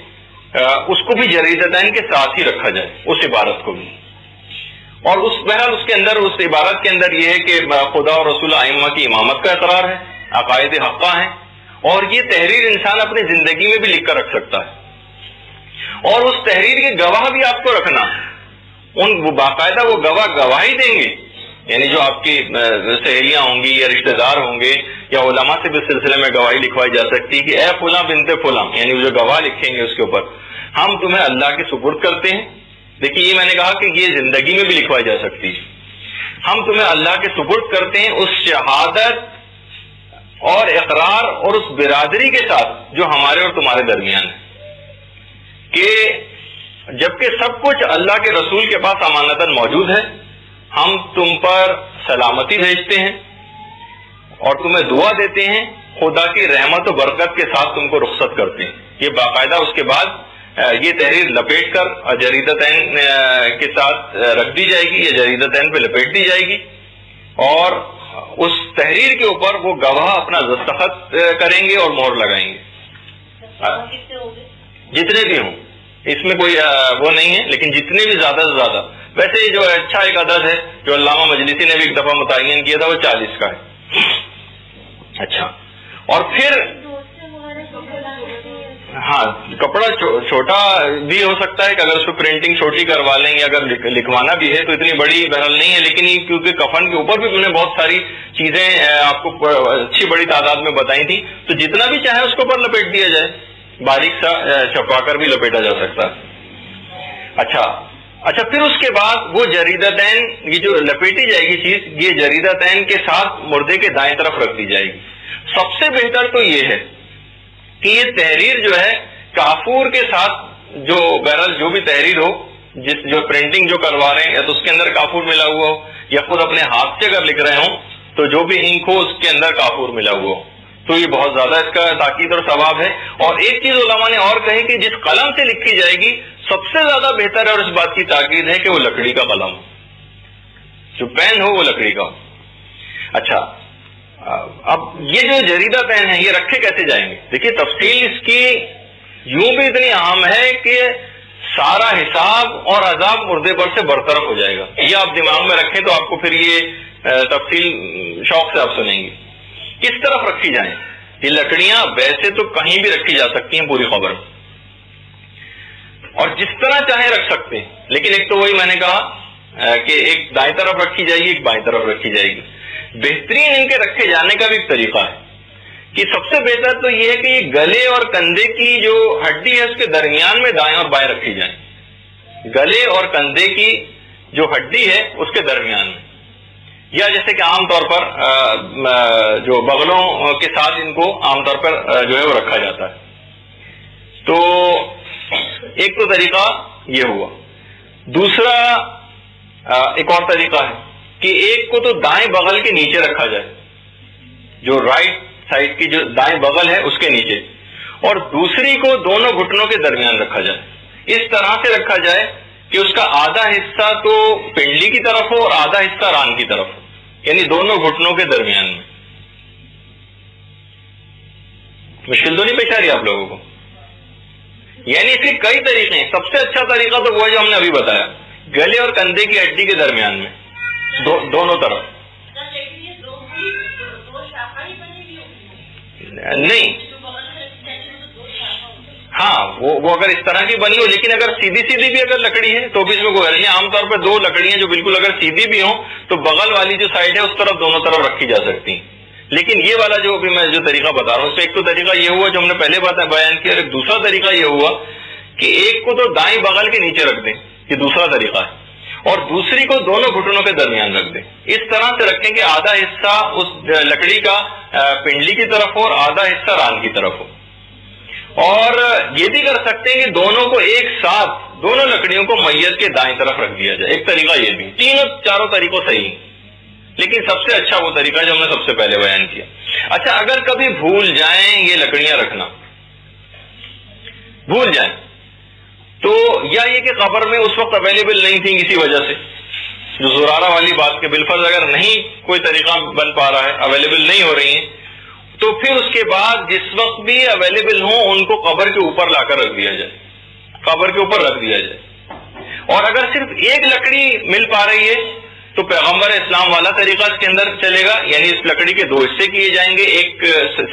اس کو بھی جریدتین کے ساتھ ہی رکھا جائے، اس عبارت کو بھی۔ اور بہرحال اس کے اندر، اس عبارت کے اندر یہ ہے کہ خدا اور رسول ائمہ کی امامت کا اقرار ہے، عقائد حقہ ہیں، اور یہ تحریر انسان اپنی زندگی میں بھی لکھ کر رکھ سکتا ہے، اور اس تحریر کے گواہ بھی آپ کو رکھنا، ان باقاعدہ وہ گواہی دیں گے، یعنی جو آپ کی سہیلیاں ہوں گی یا رشتہ دار ہوں گے یا علماء سے بھی اس سلسلے میں گواہی لکھوائی جا سکتی ہے کہ اے فلاں بنت فلاں، یعنی جو گواہ لکھیں گے اس کے اوپر، ہم تمہیں اللہ کے سپرد کرتے ہیں۔ دیکھیے یہ میں نے کہا کہ یہ زندگی میں بھی لکھوائی جا سکتی ہے، ہم تمہیں اللہ کے سپرد کرتے ہیں اس شہادت اور اقرار اور اس برادری کے ساتھ جو ہمارے اور تمہارے درمیان ہے، کہ جبکہ سب کچھ اللہ کے رسول کے پاس امانتاً موجود ہے، ہم تم پر سلامتی بھیجتے ہیں اور تمہیں دعا دیتے ہیں، خدا کی رحمت و برکت کے ساتھ تم کو رخصت کرتے ہیں۔ یہ باقاعدہ اس کے بعد یہ تحریر لپیٹ کر جریدتین کے ساتھ رکھ دی جائے گی، یا جریدتین پہ لپیٹ دی جائے گی، اور اس تحریر کے اوپر وہ گواہ اپنا دستخط کریں گے اور مہر لگائیں گے، جتنے بھی ہوں، اس میں کوئی وہ نہیں ہے، لیکن جتنے بھی زیادہ سے زیادہ۔ ویسے جو اچھا ایک عدد ہے جو علامہ مجلسی نے بھی ایک دفعہ متعین کیا تھا، وہ 40 کا ہے۔ اچھا، اور پھر ہاں کپڑا چھوٹا بھی ہو سکتا ہے کہ اگر اس کو پرنٹنگ چھوٹی کروا لیں، یا اگر لکھوانا بھی ہے تو اتنی بڑی بہرحال نہیں ہے، لیکن یہ کیونکہ کفن کے اوپر بھی میں نے بہت ساری چیزیں آپ کو اچھی بڑی تعداد میں بتائی تھی، تو جتنا بھی چاہے اس کے اوپر لپیٹ دیا جائے، باریک سا چھپا کر بھی لپیٹا جا سکتا ہے۔ اچھا پھر اس کے بعد وہ جریدتین، یہ جو لپیٹی جائے گی چیز، یہ جریدتین کے ساتھ مردے کے دائیں طرف رکھ دی جائے گی۔ سب سے بہتر تو یہ ہے کہ یہ تحریر جو ہے کافور کے ساتھ، جو بہرحال جو بھی تحریر ہو، جو پرنٹنگ جو کروا رہے ہیں، یا تو اس کے اندر کافور ملا ہوا ہو، یا خود اپنے ہاتھ سے اگر لکھ رہے ہوں تو جو بھی انک ہو اس کے اندر کافور ملا ہوا ہو، تو یہ بہت زیادہ اس کا تاکید اور ثواب ہے۔ اور ایک چیز علماء نے اور کہی کہ جس قلم سے لکھی جائے گی سب سے زیادہ بہتر ہے، اور اس بات کی تاکید ہے کہ وہ لکڑی کا قلم، جو پین ہو وہ لکڑی کا ہو۔ اچھا، اب یہ جو جریدتین ہیں یہ رکھے کیسے جائیں گے؟ دیکھیے تفصیل اس کی یوں بھی اتنی اہم ہے کہ سارا حساب اور عذاب مردے پر سے برطرف ہو جائے گا۔ یہ آپ دماغ میں رکھیں تو آپ کو پھر یہ تفصیل شوق سے آپ سنیں گے۔ کس طرف رکھی جائیں؟ یہ لکڑیاں ویسے تو کہیں بھی رکھی جا سکتی ہیں پوری خبر، اور جس طرح چاہیں رکھ سکتے ہیں، لیکن ایک تو وہی میں نے کہا کہ ایک دائیں طرف رکھی جائے گی، ایک بائیں طرف رکھی جائے گی۔ بہترین ان کے رکھے جانے کا بھی ایک طریقہ ہے کہ سب سے بہتر تو یہ ہے کہ یہ گلے اور کندھے کی جو ہڈی ہے اس کے درمیان میں دائیں اور بائیں رکھی جائیں، گلے اور کندھے کی جو ہڈی ہے اس کے درمیان میں، یا جیسے کہ عام طور پر جو بغلوں کے ساتھ ان کو عام طور پر جو ہے وہ رکھا جاتا ہے۔ تو ایک تو طریقہ یہ ہوا۔ دوسرا ایک اور طریقہ ہے کہ ایک کو تو دائیں بغل کے نیچے رکھا جائے، جو رائٹ سائڈ کی جو دائیں بغل ہے اس کے نیچے، اور دوسری کو دونوں گھٹنوں کے درمیان رکھا جائے۔ اس طرح سے رکھا جائے کہ اس کا آدھا حصہ تو پنڈلی کی طرف ہو اور آدھا حصہ ران کی طرف ہو، یعنی دونوں گھٹنوں کے درمیان میں۔ مشکل تو نہیں پیش آ رہی آپ لوگوں کو؟ یعنی اس کے کئی طریقے ہیں، سب سے اچھا طریقہ تو وہ ہے جو ہم نے ابھی بتایا، گلے اور کندھے کی ہڈی کے درمیان میں، دونوں طرف۔ نہیں، ہاں وہ اگر اس طرح کی بنی ہو، لیکن اگر سیدھی بھی اگر لکڑی ہے تو بھی اس میں کوئی حل نہیں۔ عام طور پر دو لکڑیاں جو بالکل اگر سیدھی بھی ہوں تو بغل والی جو سائڈ ہے اس طرف دونوں طرف رکھی جا سکتی ہیں۔ لیکن یہ والا جو ابھی میں جو طریقہ بتا رہا ہوں، ایک تو طریقہ یہ ہوا جو ہم نے پہلے بیان کیا، اور ایک دوسرا طریقہ یہ ہوا کہ ایک کو تو دائیں بغل کے نیچے رکھ دیں، یہ دوسرا طریقہ ہے، اور دوسری کو دونوں گھٹنوں کے درمیان رکھ دیں۔ اس طرح سے رکھیں کہ آدھا حصہ اس لکڑی کا پنڈلی کی طرف ہو اور آدھا حصہ ران کی طرف ہو، اور یہ بھی کر سکتے ہیں کہ دونوں کو ایک ساتھ، دونوں لکڑیوں کو میت کے دائیں طرف رکھ دیا جائے. ایک طریقہ یہ بھی، تینوں چاروں طریقوں صحیح ہیں، لیکن سب سے اچھا وہ طریقہ ہے جو ہم نے سب سے پہلے بیان کیا. اچھا، اگر کبھی بھول جائیں یہ لکڑیاں رکھنا، بھول جائیں تو، یا یہ کہ قبر میں اس وقت اویلیبل نہیں تھی کسی وجہ سے، جو زرارہ والی بات کے بالفرض اگر نہیں کوئی طریقہ بن پا رہا ہے، اویلیبل نہیں ہو رہی ہیں، تو پھر اس کے بعد جس وقت بھی اویلیبل ہوں ان کو قبر کے اوپر لا کر رکھ دیا جائے، قبر کے اوپر رکھ دیا جائے. اور اگر صرف ایک لکڑی مل پا رہی ہے تو پیغمبر اسلام والا طریقہ اس کے اندر چلے گا، یعنی اس لکڑی کے دو حصے کیے جائیں گے، ایک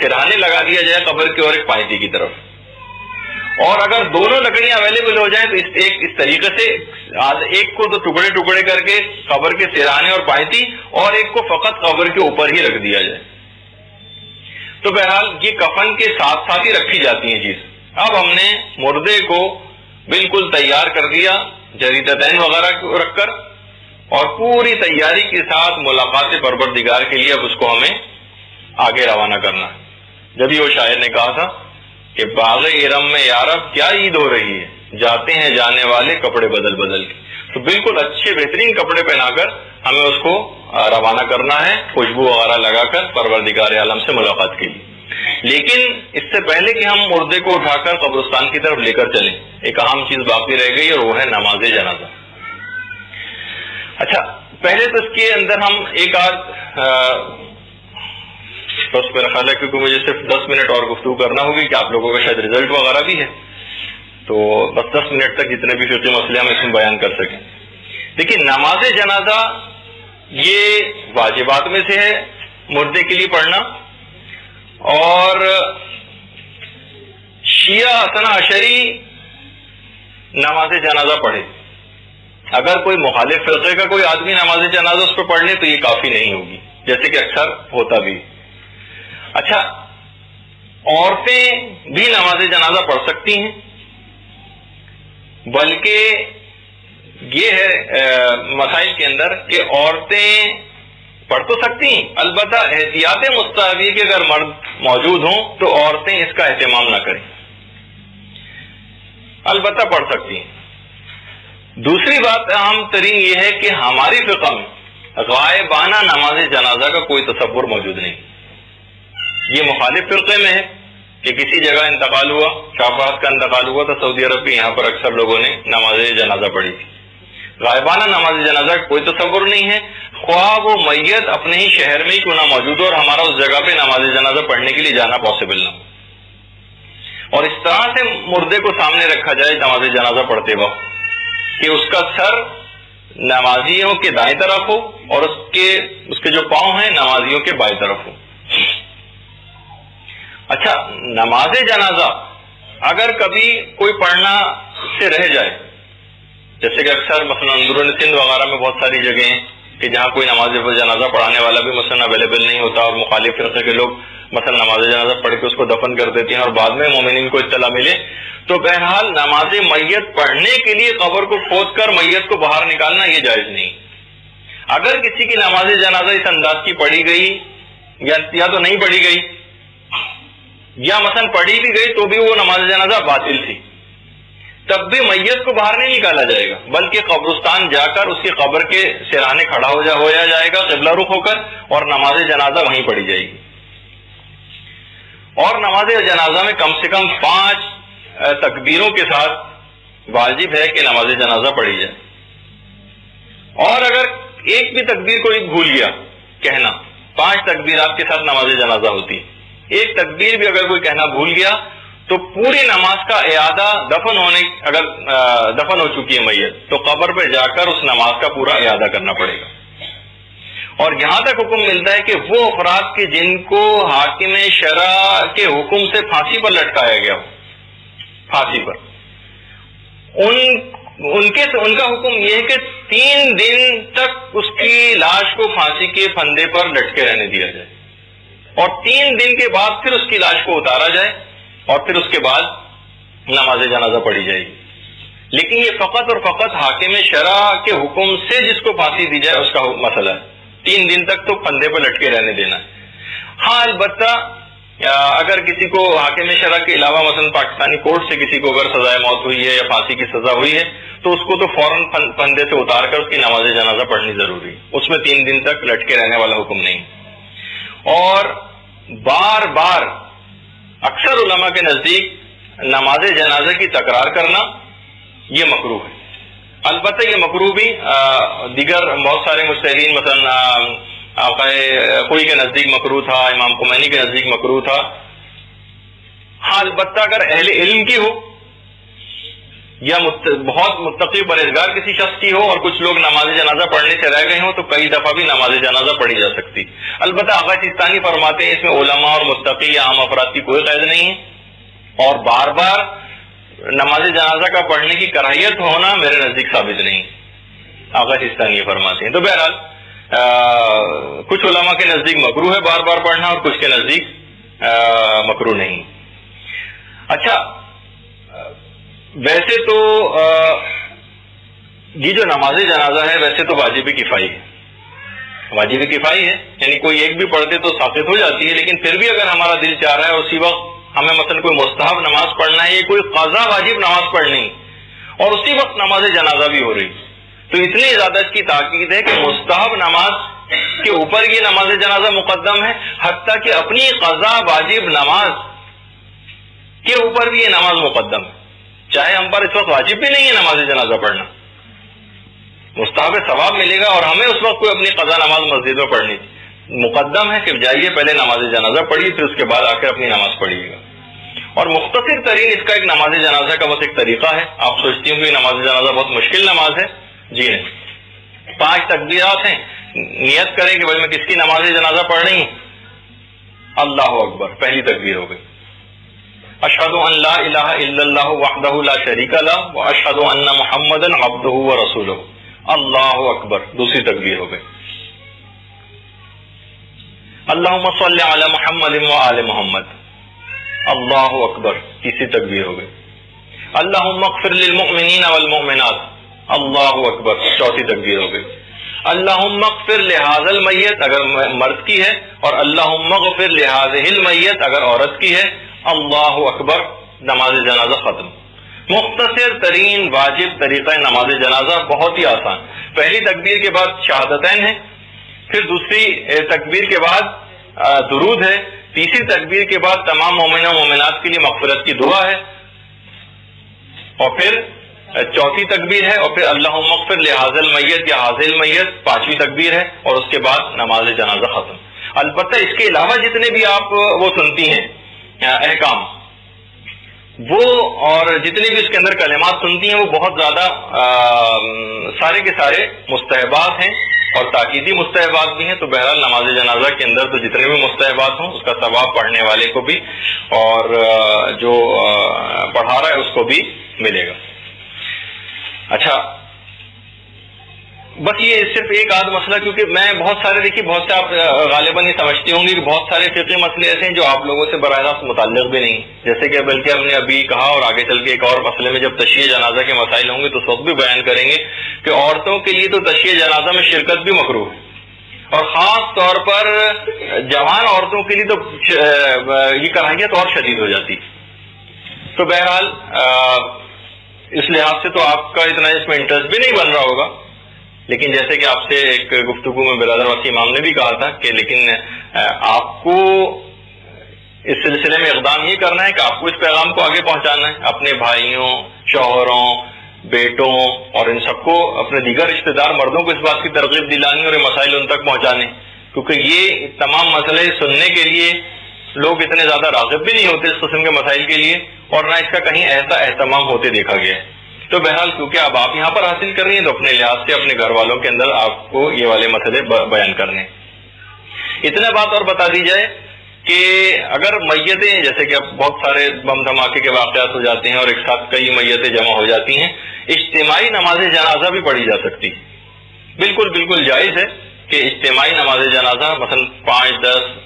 سرہانے لگا دیا جائے قبر کے اور ایک پائتی کی طرف. اور اگر دونوں لکڑیاں اویلیبل ہو جائیں تو اس طریقے سے ایک کو تو ٹکڑے ٹکڑے کر کے قبر کے سرہانے اور پائتی، اور ایک کو فقط قبر کے اوپر ہی رکھ دیا جائے. تو بہرحال یہ کفن کے ساتھ ساتھ ہی رکھی جاتی ہیں چیز. اب ہم نے مردے کو بالکل تیار کر دیا جریدتین وغیرہ رکھ کر، اور پوری تیاری کے ساتھ ملاقات پروردگار کے لیے اب اس کو ہمیں آگے روانہ کرنا. جبھی وہ شاعر نے کہا تھا کہ باغ ارم میں یارب کیا عید ہو رہی ہے، جاتے ہیں جانے والے کپڑے بدل بدل کے. تو بالکل اچھے بہترین کپڑے پہنا کر ہمیں اس کو روانہ کرنا ہے، خوشبو وغیرہ لگا کر پروردگار عالم سے ملاقات کے لیے. لیکن اس سے پہلے کہ ہم مردے کو اٹھا کر قبرستان کی طرف لے کر چلیں، ایک اہم چیز باقی رہ گئی اور وہ ہے نماز جنازہ. اچھا، پہلے تو اس کے اندر ہم ایک آدھ بس میرا خیال ہے کیونکہ مجھے صرف 10 منٹ اور گفتگو کرنا ہوگی کہ آپ لوگوں کا شاید رزلٹ وغیرہ بھی ہے، تو بس 10 منٹ تک جتنے بھی فقہی مسئلے ہم اس میں بیان کر سکیں. دیکھیے، نماز جنازہ یہ واجبات میں سے ہے مردے کے لیے پڑھنا، اور شیعہ اثنا عشری نماز جنازہ پڑھے. اگر کوئی مخالف فرقے کا کوئی آدمی نماز جنازہ اس پہ پڑھ لے تو یہ کافی نہیں ہوگی، جیسے کہ اکثر ہوتا بھی. اچھا، عورتیں بھی نماز جنازہ پڑھ سکتی ہیں، بلکہ یہ ہے مسائل کے اندر کہ عورتیں پڑھ تو سکتی ہیں، البتہ احتیاط مستحبی کہ اگر مرد موجود ہوں تو عورتیں اس کا اہتمام نہ کریں، البتہ پڑھ سکتی ہیں. دوسری بات اہم ترین یہ ہے کہ ہماری فقہ میں غائبانہ نماز جنازہ کا کوئی تصور موجود نہیں. یہ مخالف فرقے میں ہے کہ کسی جگہ انتقال ہوا، شافعات کا انتقال ہوا تو سعودی عرب کے یہاں پر اکثر لوگوں نے نماز جنازہ پڑھی تھی. غائبانہ نماز جنازہ کا کوئی تصور نہیں ہے، خواہ وہ میت اپنے ہی شہر میں ہی کیوں نہ موجود ہو اور ہمارا اس جگہ پہ نماز جنازہ پڑھنے کے لیے جانا پاسبل نہ ہو. اور اس طرح سے مردے کو سامنے رکھا جائے نماز جنازہ پڑھتے وقت کہ اس کا سر نمازیوں کے دائیں طرف ہو اور اس کے جو پاؤں ہیں نمازیوں کے بائیں طرف ہو. اچھا، نماز جنازہ اگر کبھی کوئی پڑھنا سے رہ جائے، جیسے کہ اکثر مثلا اندرون سندھ وغیرہ میں بہت ساری جگہیں ہیں کہ جہاں کوئی نماز جنازہ پڑھانے والا بھی مثلا اویلیبل نہیں ہوتا، اور مخالف فرقے کے لوگ مثلا نماز جنازہ پڑھ کے اس کو دفن کر دیتے ہیں اور بعد میں مومنین کو اطلاع ملے، تو بہرحال نماز میت پڑھنے کے لیے قبر کو کھود کر میت کو باہر نکالنا یہ جائز نہیں. اگر کسی کی نماز جنازہ اس انداز کی پڑھی گئی یا تو نہیں پڑھی گئی، یا مثلا پڑھی بھی گئی تو بھی وہ نماز جنازہ باطل تھی، تب بھی میت کو باہر نہیں نکالا جائے گا، بلکہ قبرستان جا کر اس کی قبر کے سرانے کھڑا ہو جائے گا قبلہ رخ ہو کر، اور نماز جنازہ وہیں پڑھی جائے گی. اور نماز جنازہ میں کم سے کم 5 تکبیروں کے ساتھ واجب ہے کہ نماز جنازہ پڑھی جائے. اور اگر ایک بھی تکبیر کوئی بھول گیا کہنا، 5 تکبیرات کے ساتھ نماز جنازہ ہوتی ہے، ایک تکبیر بھی اگر کوئی کہنا بھول گیا تو پوری نماز کا اعادہ اگر دفن ہو چکی ہے میت تو قبر پہ جا کر اس نماز کا پورا اعادہ کرنا پڑے گا. اور یہاں تک حکم ملتا ہے کہ وہ افراد کے جن کو حاکم شرع کے حکم سے پھانسی پر لٹکایا گیا ہو، پھانسی پر، ان کا حکم یہ ہے کہ 3 دن تک اس کی لاش کو پھانسی کے پھندے پر لٹکے رہنے دیا جائے، اور 3 دن کے بعد پھر اس کی لاش کو اتارا جائے اور پھر اس کے بعد نماز جنازہ پڑھی جائے گی. لیکن یہ فقط اور فقط حاکم شرع کے حکم سے جس کو پھانسی دی جائے اس کا مسئلہ ہے. 3 دن تک تو پھندے پر لٹکے رہنے دینا ہے. ہاں، البتہ اگر کسی کو حاکم شرع کے علاوہ مثلا پاکستانی کورٹ سے کسی کو اگر سزائے موت ہوئی ہے یا پھانسی کی سزا ہوئی ہے تو اس کو تو فوراً پھندے سے اتار کر اس کی نماز جنازہ پڑھنی ضروری ہے، اس میں 3 دن تک لٹکے رہنے والا حکم نہیں۔ اور بار بار اکثر علماء کے نزدیک نماز جنازہ کی تکرار کرنا یہ مکروہ ہے۔ البتہ یہ مکروہ بھی دیگر بہت سارے مجتہدین مثلا کوئی کے نزدیک مکروہ تھا، امام خمینی کے نزدیک مکروہ تھا۔ ہاں البتہ اگر اہل علم کی ہو یا بہت متقی پرہیزگار کسی شخص کی ہو اور کچھ لوگ نماز جنازہ پڑھنے سے رہ گئے ہوں تو کئی دفعہ بھی نماز جنازہ پڑھی جا سکتی۔ البتہ آقا سیستانی فرماتے ہیں اس میں علماء اور متقی یا عام افراد کی کوئی قید نہیں ہے، اور بار بار نماز جنازہ کا پڑھنے کی کراہیت ہونا میرے نزدیک ثابت نہیں، آقا سیستانی یہ فرماتے ہیں۔ تو بہرحال کچھ علماء کے نزدیک مکروہ ہے بار بار پڑھنا اور کچھ کے نزدیک مکروہ نہیں۔ اچھا، ویسے تو یہ جو نماز جنازہ ہے ویسے تو واجب کفائی ہے، واجب کفائی ہے، یعنی کوئی ایک بھی پڑھ دے تو ساقط ہو جاتی ہے، لیکن پھر بھی اگر ہمارا دل چاہ رہا ہے اسی وقت ہمیں مثلا کوئی مستحب نماز پڑھنا ہے یا کوئی قضا واجب نماز پڑھنی اور اسی وقت نماز جنازہ بھی ہو رہی تو اتنی زیادہ اس کی تاکید ہے کہ مستحب نماز کے اوپر یہ نماز جنازہ مقدم ہے، حتیٰ کہ اپنی قضا واجب نماز کے اوپر بھی یہ نماز مقدم ہے، چاہے ہم پر اس وقت واجب بھی نہیں ہے نماز جنازہ پڑھنا، مستحب ثواب ملے گا اور ہمیں اس وقت کوئی اپنی قضا نماز مسجد میں پڑھنی مقدم ہے کہ جائیے پہلے نماز جنازہ پڑھیے پھر اس کے بعد آ کر اپنی نماز پڑھیے گا۔ اور مختصر ترین اس کا ایک نماز جنازہ کا بس ایک طریقہ ہے۔ آپ سوچتی ہوں کہ نماز جنازہ بہت مشکل نماز ہے، جی نہیں، 5 تکبیرات ہیں، نیت کریں کہ بھائی میں کس کی نماز جنازہ پڑھ رہی ہوں، اللہ اکبر، پہلی تکبیر ہو گئی، اشہد ان لا الہ الا اللہ وحدہ لا شریک لہ واشہد ان محمدا عبدہ ورسولہ، اللہ اکبر، دوسری تکبیر ہو گئی، اللہم صلی علی محمد وآل محمد، اللہ اکبر، تیسری تکبیر ہو گئی، اللہم اغفر للمؤمنین والمؤمنات، اللہ اکبر، چوتھی تکبیر ہو گئی، اللہم اغفر لہذا المیت اگر مرد کی ہے اور اللہم اغفر لہذہ المیت اگر عورت کی ہے، اللہ اکبر، نماز جنازہ ختم۔ مختصر ترین واجب طریقہ نماز جنازہ، بہت ہی آسان۔ پہلی تکبیر کے بعد شہادتین ہے، پھر دوسری تکبیر کے بعد درود ہے، تیسری تکبیر کے بعد تمام مومنین و مومنات کے لیے مغفرت کی دعا ہے، اور پھر چوتھی تکبیر ہے، اور پھر اللہم اغفر لہذا المیت یا حاذل المیت، 5ویں تکبیر ہے، اور اس کے بعد نماز جنازہ ختم۔ البتہ اس کے علاوہ جتنے بھی آپ وہ سنتی ہیں احکام وہ اور جتنے بھی اس کے اندر کلمات سنتی ہیں وہ بہت زیادہ سارے کے سارے مستحبات ہیں اور تاکیدی مستحبات بھی ہیں۔ تو بہرحال نماز جنازہ کے اندر تو جتنے بھی مستحبات ہوں اس کا ثواب پڑھنے والے کو بھی اور جو پڑھا رہا ہے اس کو بھی ملے گا۔ اچھا، بس یہ صرف ایک آدھ مسئلہ، کیونکہ میں بہت سارے دیکھیے بہت سے آپ غالباً یہ سمجھتی ہوں گی کہ بہت سارے فقہی مسئلے ایسے ہیں جو آپ لوگوں سے براہ راست متعلق بھی نہیں، جیسے کہ بلکہ ہم نے ابھی کہا اور آگے چل کے ایک اور مسئلے میں جب تشییع جنازہ کے مسائل ہوں گے تو اس وقت بھی بیان کریں گے کہ عورتوں کے لیے تو تشییع جنازہ میں شرکت بھی مکروہ ہے، اور خاص طور پر جوان عورتوں کے لیے تو یہ کراہیت اور شدید ہو جاتی۔ تو بہرحال اس لحاظ سے تو آپ کا اتنا اس میں انٹرسٹ بھی نہیں بن رہا ہوگا، لیکن جیسے کہ آپ سے ایک گفتگو میں برادر وسیم امام نے بھی کہا تھا کہ لیکن آپ کو اس سلسلے میں اقدام یہ کرنا ہے کہ آپ کو اس پیغام کو آگے پہنچانا ہے اپنے بھائیوں، شوہروں، بیٹوں اور ان سب کو، اپنے دیگر رشتہ دار مردوں کو اس بات کی ترغیب دلانی اور یہ مسائل ان تک پہنچانے، کیونکہ یہ تمام مسئلے سننے کے لیے لوگ اتنے زیادہ راغب بھی نہیں ہوتے اس قسم کے مسائل کے لیے، اور نہ اس کا کہیں ایسا اہتمام ہوتے دیکھا گیا ہے۔ تو بہرحال کیونکہ اب آپ یہاں پر حاصل کر رہی ہیں تو اپنے لحاظ سے اپنے گھر والوں کے اندر آپ کو یہ والے مسئلے بیان کرنے۔ اتنا بات اور بتا دی جائے کہ اگر میتیں، جیسے کہ اب بہت سارے بم دھماکے کے واقعات ہو جاتے ہیں اور ایک ساتھ کئی میتیں جمع ہو جاتی ہیں، اجتماعی نماز جنازہ بھی پڑھی جا سکتی، بالکل جائز ہے کہ اجتماعی نماز جنازہ مثلا 5-10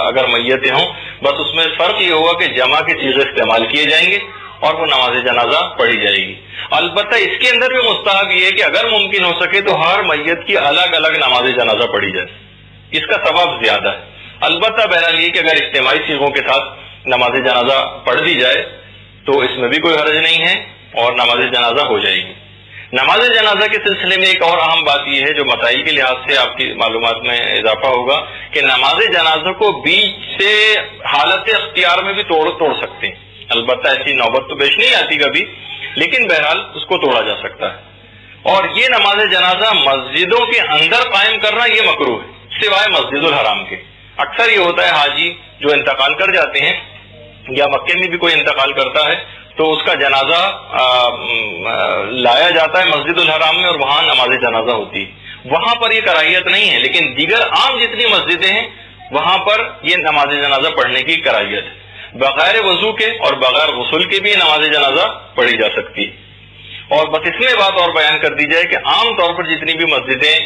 اگر میتیں ہوں، بس اس میں فرق یہ ہوگا کہ جمع کے چیزیں استعمال کیے جائیں گے اور وہ نماز جنازہ پڑھی جائے گی۔ البتہ اس کے اندر بھی مستحب یہ ہے کہ اگر ممکن ہو سکے تو ہر میت کی الگ الگ نماز جنازہ پڑھی جائے، اس کا ثواب زیادہ ہے۔ البتہ بہرحال یہ کہ اگر اجتماعی صیغوں کے ساتھ نماز جنازہ پڑھ دی جائے تو اس میں بھی کوئی حرج نہیں ہے اور نماز جنازہ ہو جائے گی۔ نماز جنازہ کے سلسلے میں ایک اور اہم بات یہ ہے جو مسائل کے لحاظ سے آپ کی معلومات میں اضافہ ہوگا کہ نماز جنازہ کو بیچ سے حالت اختیار میں بھی توڑ سکتے ہیں، البتہ ایسی نوبت تو پیش نہیں آتی کبھی، لیکن بہرحال اس کو توڑا جا سکتا ہے۔ اور یہ نماز جنازہ مسجدوں کے اندر قائم کرنا یہ مکروہ ہے سوائے مسجد الحرام کے۔ اکثر یہ ہوتا ہے حاجی جو انتقال کر جاتے ہیں یا مکے میں بھی کوئی انتقال کرتا ہے تو اس کا جنازہ لایا جاتا ہے مسجد الحرام میں اور وہاں نماز جنازہ ہوتی ہے، وہاں پر یہ کراہیت نہیں ہے، لیکن دیگر عام جتنی مسجدیں ہیں وہاں پر یہ نماز جنازہ پڑھنے کی کراہیت ہے۔ بغیر وضو کے اور بغیر غسل کے بھی نماز جنازہ پڑھی جا سکتی ہے۔ اور بس اس میں بات اور بیان کر دی جائے کہ عام طور پر جتنی بھی مسجدیں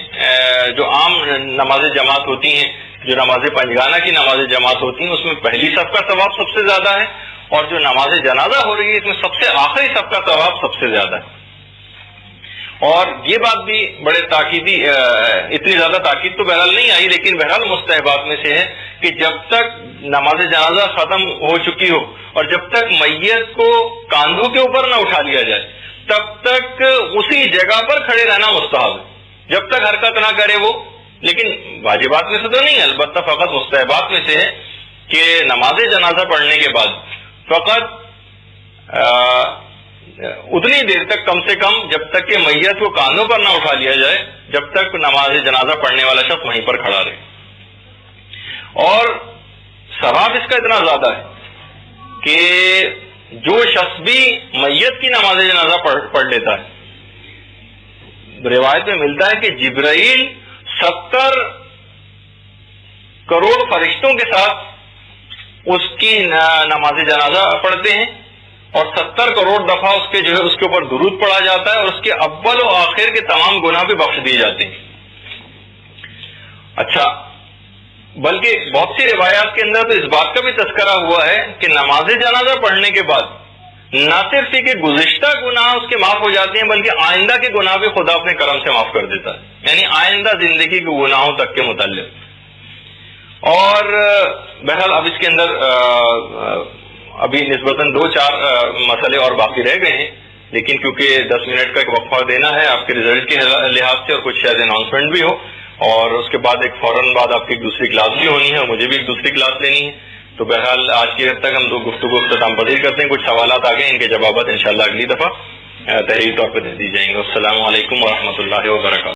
جو عام نماز جماعت ہوتی ہیں، جو نماز پنجگانہ کی نماز جماعت ہوتی ہیں، اس میں پہلی صف کا ثواب سب سے زیادہ ہے، اور جو نماز جنازہ ہو رہی ہے اس میں سب سے آخری صف کا ثواب سب سے زیادہ ہے۔ اور یہ بات بھی بڑے تاکیدی اتنی زیادہ تاکید تو بہرحال نہیں آئی، لیکن بہرحال مستحبات میں سے ہے کہ جب تک نماز جنازہ ختم ہو چکی ہو اور جب تک میت کو کاندھوں کے اوپر نہ اٹھا لیا جائے تب تک اسی جگہ پر کھڑے رہنا مستحب ہے، جب تک حرکت نہ کرے وہ، لیکن واجبات میں سے تو نہیں ہے، البتہ فقط مستحبات میں سے ہے کہ نماز جنازہ پڑھنے کے بعد فقط اتنی دیر تک کم سے کم جب تک کہ میت کو کاندھوں پر نہ اٹھا لیا جائے جب تک نماز جنازہ پڑھنے والا شخص وہیں پر کھڑا رہے۔ اور ثواب اس کا اتنا زیادہ ہے کہ جو شخص بھی میت کی نماز جنازہ پڑھ لیتا ہے، روایت میں ملتا ہے کہ جبرائیل 70 کروڑ فرشتوں کے ساتھ اس کی نماز جنازہ پڑھتے ہیں اور 70 کروڑ دفعہ اس کے اوپر درود پڑھا جاتا ہے اور اس کے اول و آخر کے تمام گناہ بھی بخش دیے جاتے ہیں۔ اچھا، بلکہ بہت سی روایات کے اندر تو اس بات کا بھی تذکرہ ہوا ہے کہ نماز جنازہ پڑھنے کے بعد نہ صرف کہ گزشتہ گناہ اس کے معاف ہو جاتے ہیں بلکہ آئندہ کے گناہ بھی خدا اپنے کرم سے معاف کر دیتا ہے، یعنی آئندہ زندگی کے گناہوں تک کے متعلق۔ اور بہرحال اب اس کے اندر ابھی نسبتاً 2-4 مسئلے اور باقی رہ گئے ہیں، لیکن کیونکہ 10 منٹ کا ایک وقفہ دینا ہے آپ کے رزلٹ کے لحاظ سے اور کچھ شاید اناؤنسمنٹ بھی ہو، اور اس کے بعد ایک فوراً بعد آپ کی ایک دوسری کلاس بھی ہونی ہے اور مجھے بھی ایک دوسری کلاس لینی ہے، تو بہرحال آج کی حد تک ہم گفتگو اختتام پذیر کرتے ہیں۔ کچھ سوالات آ گئے، ان کے جوابات انشاءاللہ اگلی دفعہ تحریری طور پہ دے دی جائیں گے۔ السلام علیکم ورحمۃ اللہ وبرکاتہ۔